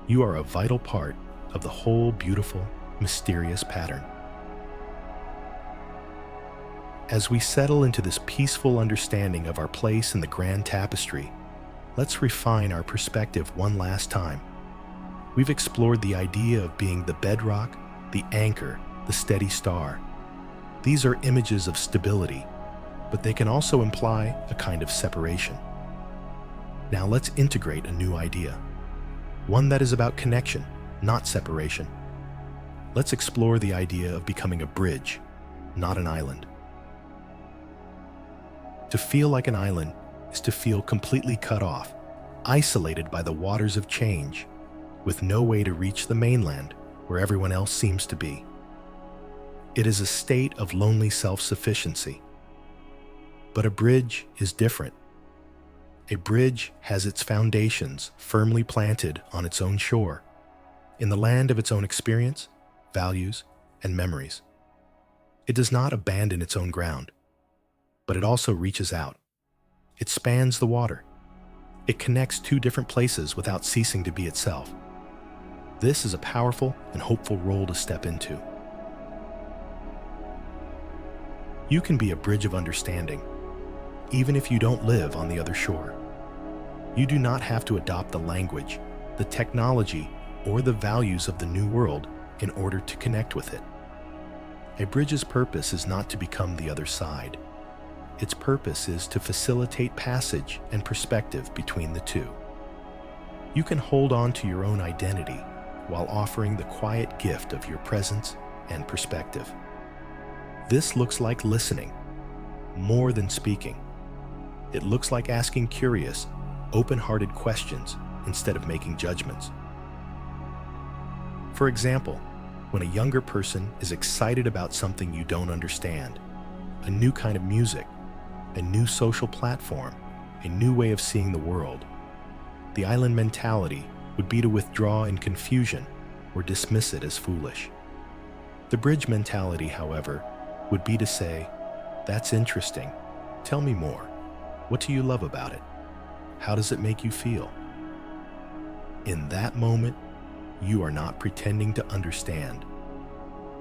You are a vital part of the whole beautiful, mysterious pattern. As we settle into this peaceful understanding of our place in the grand tapestry, let's refine our perspective one last time. We've explored the idea of being the bedrock, the anchor, the steady star. These are images of stability, but they can also imply a kind of separation. Now let's integrate a new idea, one that is about connection, not separation. Let's explore the idea of becoming a bridge, not an island. To feel like an island is to feel completely cut off, isolated by the waters of change, with no way to reach the mainland where everyone else seems to be. It is a state of lonely self-sufficiency. But a bridge is different. A bridge has its foundations firmly planted on its own shore, in the land of its own experience, values, and memories. It does not abandon its own ground, but it also reaches out. It spans the water. It connects two different places without ceasing to be itself. This is a powerful and hopeful role to step into. You can be a bridge of understanding, even if you don't live on the other shore. You do not have to adopt the language, the technology, or the values of the new world in order to connect with it. A bridge's purpose is not to become the other side. Its purpose is to facilitate passage and perspective between the two. You can hold on to your own identity while offering the quiet gift of your presence and perspective. This looks like listening, more than speaking. It looks like asking curious, open-hearted questions instead of making judgments. For example, when a younger person is excited about something you don't understand, a new kind of music, a new social platform, a new way of seeing the world, the island mentality would be to withdraw in confusion or dismiss it as foolish. The bridge mentality, however, would be to say, "That's interesting. Tell me more. What do you love about it? How does it make you feel?" In that moment, you are not pretending to understand.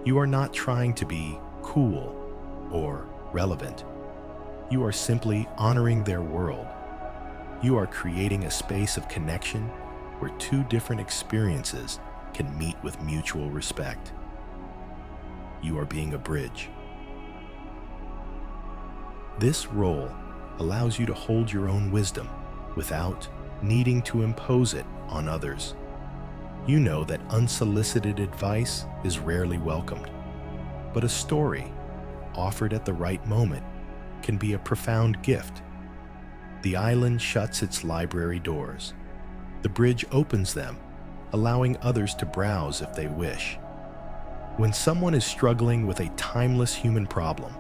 You are not trying to be cool or relevant. You are simply honoring their world. You are creating a space of connection where two different experiences can meet with mutual respect. You are being a bridge. This role allows you to hold your own wisdom without needing to impose it on others. You know that unsolicited advice is rarely welcomed, but a story, offered at the right moment, can be a profound gift. The island shuts its library doors. The bridge opens them, allowing others to browse if they wish. When someone is struggling with a timeless human problem,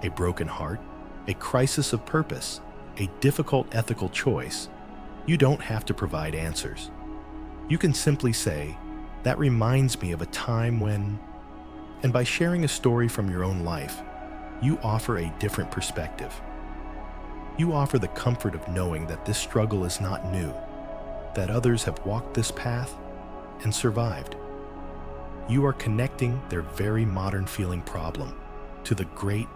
a broken heart, a crisis of purpose, a difficult ethical choice, you don't have to provide answers. You can simply say, "That reminds me of a time when..." And by sharing a story from your own life, you offer a different perspective. You offer the comfort of knowing that this struggle is not new, that others have walked this path and survived. You are connecting their very modern feeling problem to the great,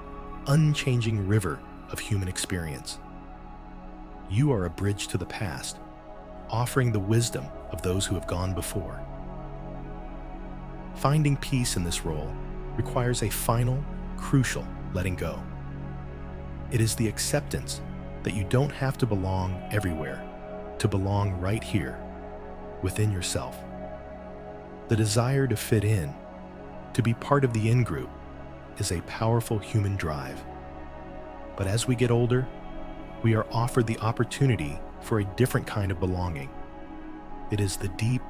unchanging river of human experience. You are a bridge to the past, offering the wisdom of those who have gone before. Finding peace in this role requires a final, crucial letting go. It is the acceptance that you don't have to belong everywhere, to belong right here, within yourself. The desire to fit in, to be part of the in-group, is a powerful human drive. But as we get older, we are offered the opportunity for a different kind of belonging. It is the deep,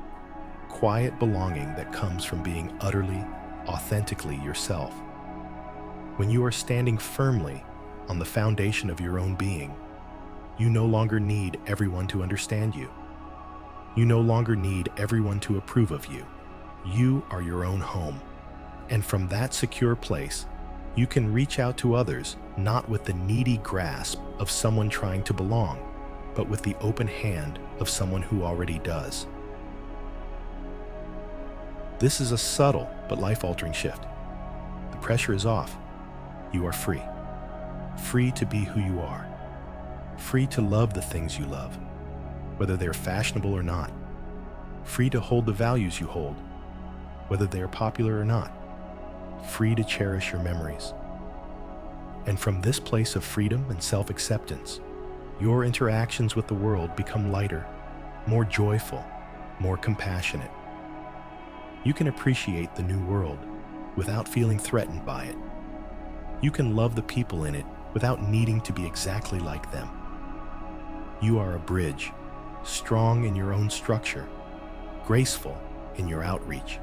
quiet belonging that comes from being utterly, authentically yourself. When you are standing firmly on the foundation of your own being, you no longer need everyone to understand you. You no longer need everyone to approve of you. You are your own home. And from that secure place, you can reach out to others not with the needy grasp of someone trying to belong, but with the open hand of someone who already does. This is a subtle but life-altering shift. The pressure is off. You are free. Free to be who you are. Free to love the things you love, whether they're fashionable or not. Free to hold the values you hold, whether they are popular or not. Free to cherish your memories. And from this place of freedom and self-acceptance, your interactions with the world become lighter, more joyful, more compassionate. You can appreciate the new world without feeling threatened by it. You can love the people in it without needing to be exactly like them. You are a bridge, strong in your own structure, graceful in your outreach,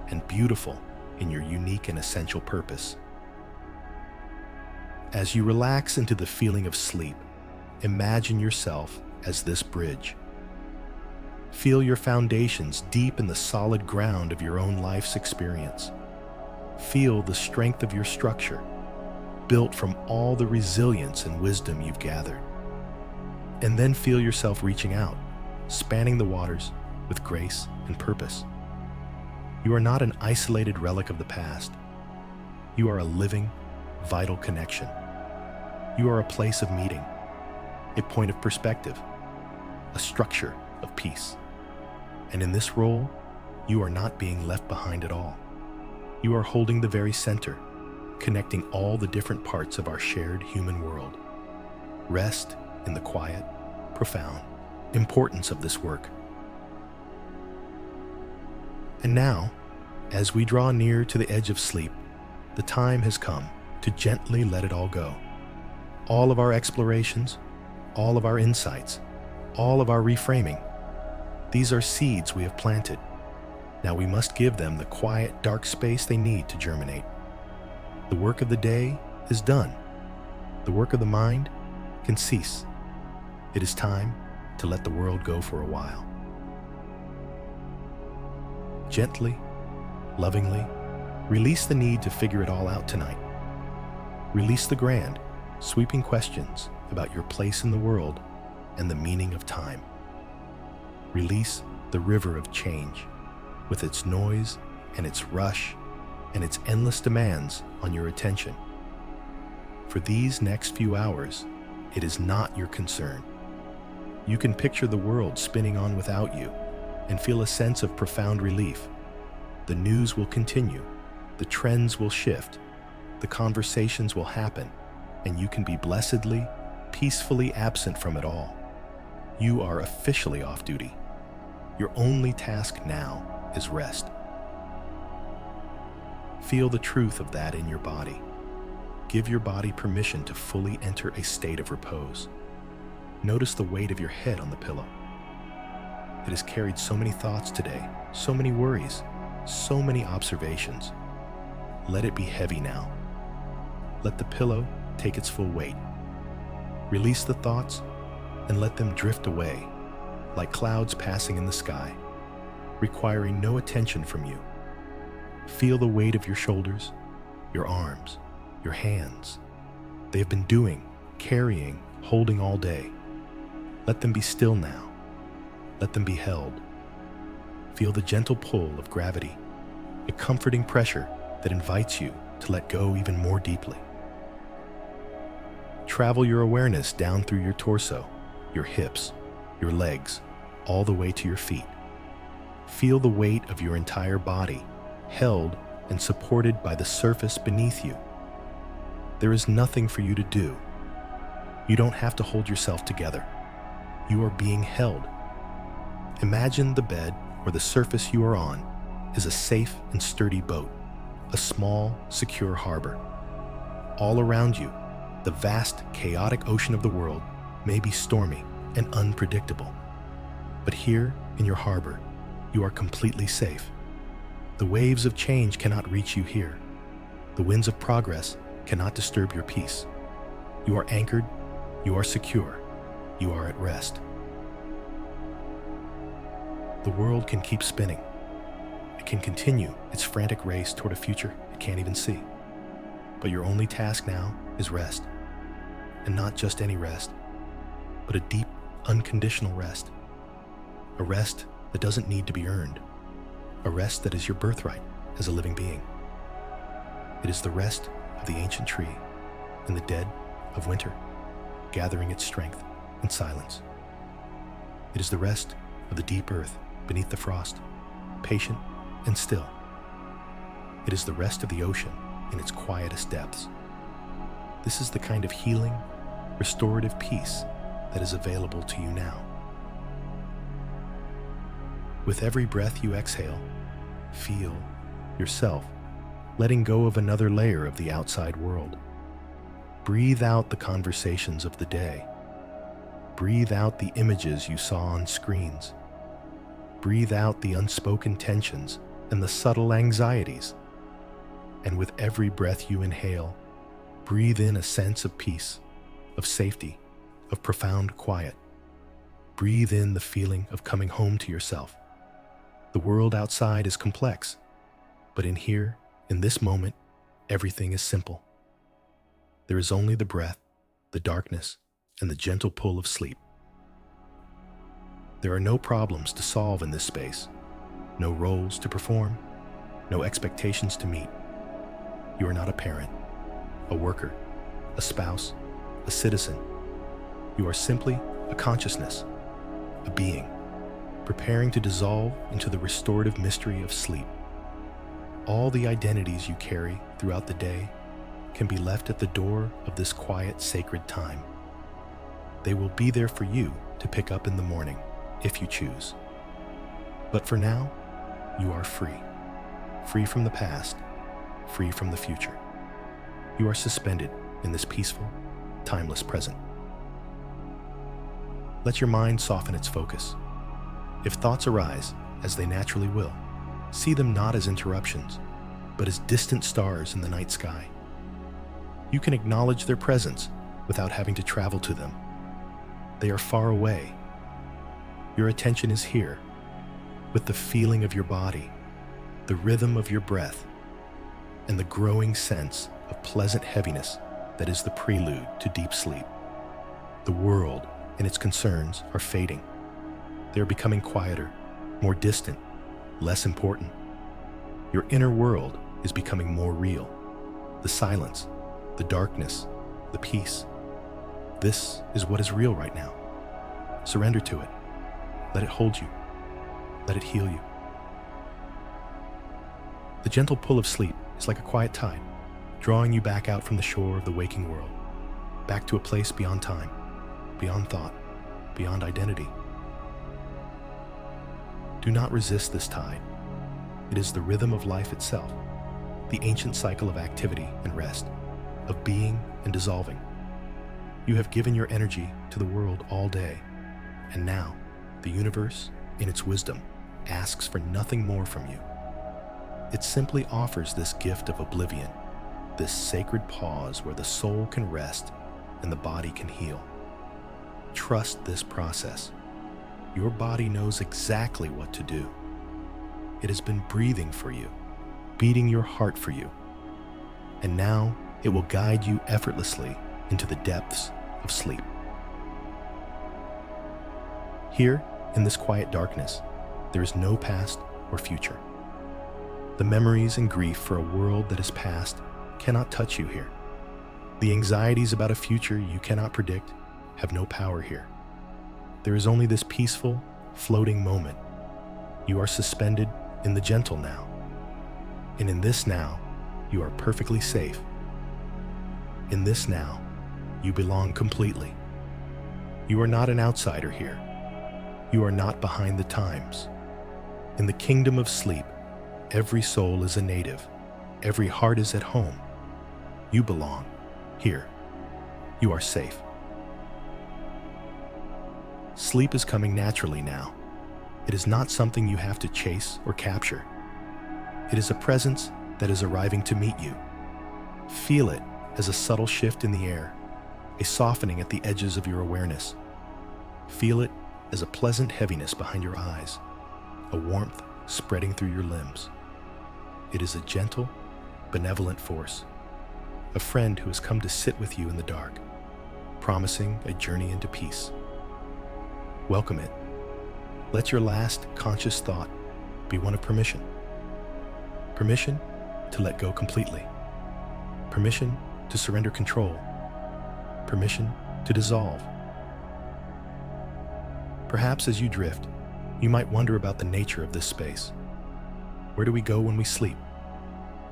and beautiful in your unique and essential purpose. As you relax into the feeling of sleep, imagine yourself as this bridge. Feel your foundations deep in the solid ground of your own life's experience. Feel the strength of your structure, built from all the resilience and wisdom you've gathered. And then feel yourself reaching out, spanning the waters with grace and purpose. You are not an isolated relic of the past. You are a living, vital connection. You are a place of meeting, a point of perspective, a structure of peace. And in this role, you are not being left behind at all. You are holding the very center, connecting all the different parts of our shared human world. Rest in the quiet, profound importance of this work. And now, as we draw near to the edge of sleep, the time has come to gently let it all go. All of our explorations, all of our insights, all of our reframing, these are seeds we have planted. Now we must give them the quiet, dark space they need to germinate. The work of the day is done. The work of the mind can cease. It is time to let the world go for a while. Gently, lovingly, release the need to figure it all out tonight. Release the grand, sweeping questions about your place in the world and the meaning of time. Release the river of change, with its noise and its rush and its endless demands on your attention. For these next few hours, it is not your concern. You can picture the world spinning on without you and feel a sense of profound relief. The news will continue, the trends will shift, the conversations will happen, and you can be blessedly, peacefully absent from it all. You are officially off duty. Your only task now is rest. Feel the truth of that in your body. Give your body permission to fully enter a state of repose. Notice the weight of your head on the pillow. It has carried so many thoughts today, so many worries, so many observations. Let it be heavy now. Let the pillow take its full weight. Release the thoughts and let them drift away, like clouds passing in the sky, requiring no attention from you. Feel the weight of your shoulders, your arms, your hands. They have been doing, carrying, holding all day. Let them be still now. Let them be held. Feel the gentle pull of gravity, a comforting pressure that invites you to let go even more deeply. Travel your awareness down through your torso, your hips, your legs, all the way to your feet. Feel the weight of your entire body, held and supported by the surface beneath you. There is nothing for you to do. You don't have to hold yourself together. You are being held. Imagine the bed or the surface you are on is a safe and sturdy boat, a small, secure harbor. All around you, the vast, chaotic ocean of the world may be stormy and unpredictable. But here in your harbor, you are completely safe. The waves of change cannot reach you here. The winds of progress cannot disturb your peace. You are anchored, you are secure, you are at rest. The world can keep spinning. It can continue its frantic race toward a future it can't even see. But your only task now is rest. And not just any rest, but a deep, unconditional rest. A rest that doesn't need to be earned. A rest that is your birthright as a living being. It is the rest of the ancient tree in the dead of winter, gathering its strength in silence. It is the rest of the deep earth beneath the frost, patient and still. It is the rest of the ocean in its quietest depths. This is the kind of healing, restorative peace that is available to you now. With every breath you exhale, feel yourself letting go of another layer of the outside world. Breathe out the conversations of the day. Breathe out the images you saw on screens. Breathe out the unspoken tensions and the subtle anxieties. And with every breath you inhale, breathe in a sense of peace, of safety, of profound quiet. Breathe in the feeling of coming home to yourself. The world outside is complex, but in here In this moment, everything is simple. There is only the breath, the darkness, and the gentle pull of sleep. There are no problems to solve in this space, no roles to perform, no expectations to meet. You are not a parent, a worker, a spouse, a citizen. You are simply a consciousness, a being, preparing to dissolve into the restorative mystery of sleep. All the identities you carry throughout the day can be left at the door of this quiet, sacred time. They will be there for you to pick up in the morning, if you choose. But for now, you are free. Free from the past, free from the future. You are suspended in this peaceful, timeless present. Let your mind soften its focus. If thoughts arise, as they naturally will, see them not as interruptions, but as distant stars in the night sky. You can acknowledge their presence without having to travel to them. They are far away. Your attention is here, with the feeling of your body, the rhythm of your breath, and the growing sense of pleasant heaviness that is the prelude to deep sleep. The world and its concerns are fading. They are becoming quieter, more distant, less important. Your inner world is becoming more real. The silence, the darkness, the peace. This is what is real right now. Surrender to it. Let it hold you. Let it heal you. The gentle pull of sleep is like a quiet tide, drawing you back out from the shore of the waking world, back to a place beyond time, beyond thought, beyond identity. Do not resist this tide. It is the rhythm of life itself, the ancient cycle of activity and rest, of being and dissolving. You have given your energy to the world all day, and now the universe, in its wisdom, asks for nothing more from you. It simply offers this gift of oblivion, this sacred pause where the soul can rest and the body can heal. Trust this process. Your body knows exactly what to do. It has been breathing for you, beating your heart for you, and now it will guide you effortlessly into the depths of sleep. Here, in this quiet darkness, there is no past or future. The memories and grief for a world that is past cannot touch you here. The anxieties about a future you cannot predict have no power here. There is only this peaceful, floating moment. You are suspended in the gentle now. And in this now, you are perfectly safe. In this now, you belong completely. You are not an outsider here. You are not behind the times. In the kingdom of sleep, every soul is a native. Every heart is at home. You belong here. You are safe. Sleep is coming naturally now. It is not something you have to chase or capture. It is a presence that is arriving to meet you. Feel it as a subtle shift in the air, a softening at the edges of your awareness. Feel it as a pleasant heaviness behind your eyes, a warmth spreading through your limbs. It is a gentle, benevolent force, a friend who has come to sit with you in the dark, promising a journey into peace. Welcome it. Let your last conscious thought be one of permission. Permission to let go completely. Permission to surrender control. Permission to dissolve. Perhaps as you drift, you might wonder about the nature of this space. Where do we go when we sleep?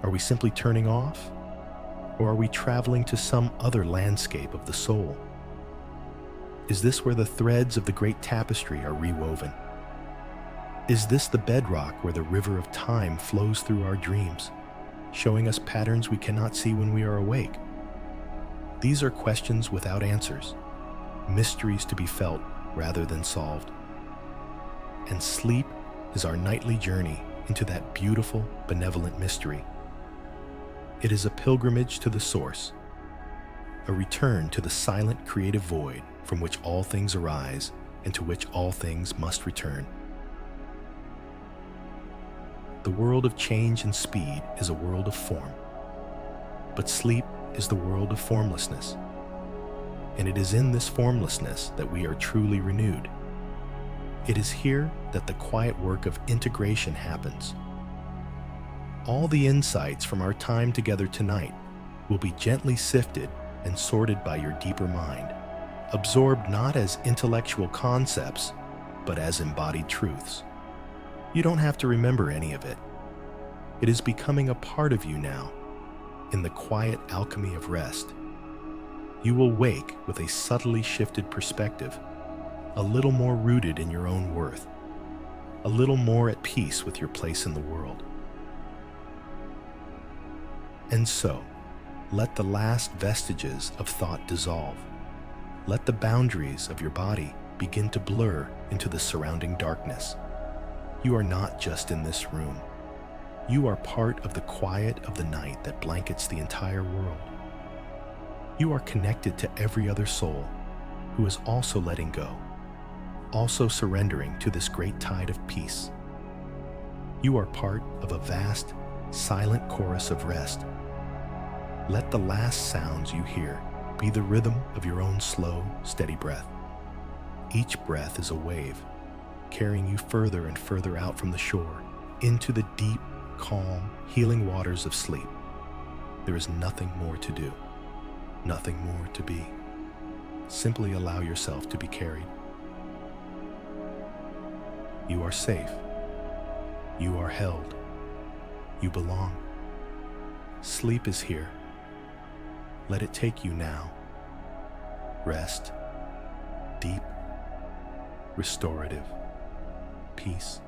Are we simply turning off? Or are we traveling to some other landscape of the soul? Is this where the threads of the great tapestry are rewoven? Is this the bedrock where the river of time flows through our dreams, showing us patterns we cannot see when we are awake? These are questions without answers, mysteries to be felt rather than solved. And sleep is our nightly journey into that beautiful, benevolent mystery. It is a pilgrimage to the source, a return to the silent creative void from which all things arise and to which all things must return. The world of change and speed is a world of form, but sleep is the world of formlessness. And it is in this formlessness that we are truly renewed. It is here that the quiet work of integration happens. All the insights from our time together tonight will be gently sifted and sorted by your deeper mind, absorbed not as intellectual concepts, but as embodied truths. You don't have to remember any of it. It is becoming a part of you now, in the quiet alchemy of rest. You will wake with a subtly shifted perspective, a little more rooted in your own worth, a little more at peace with your place in the world. And so, let the last vestiges of thought dissolve. Let the boundaries of your body begin to blur into the surrounding darkness. You are not just in this room. You are part of the quiet of the night that blankets the entire world. You are connected to every other soul who is also letting go, also surrendering to this great tide of peace. You are part of a vast, silent chorus of rest. Let the last sounds you hear be the rhythm of your own slow, steady breath. Each breath is a wave, carrying you further and further out from the shore, into the deep, calm, healing waters of sleep. There is nothing more to do, nothing more to be. Simply allow yourself to be carried. You are safe. You are held. You belong. Sleep is here. Let it take you now. Rest, deep, restorative, peace.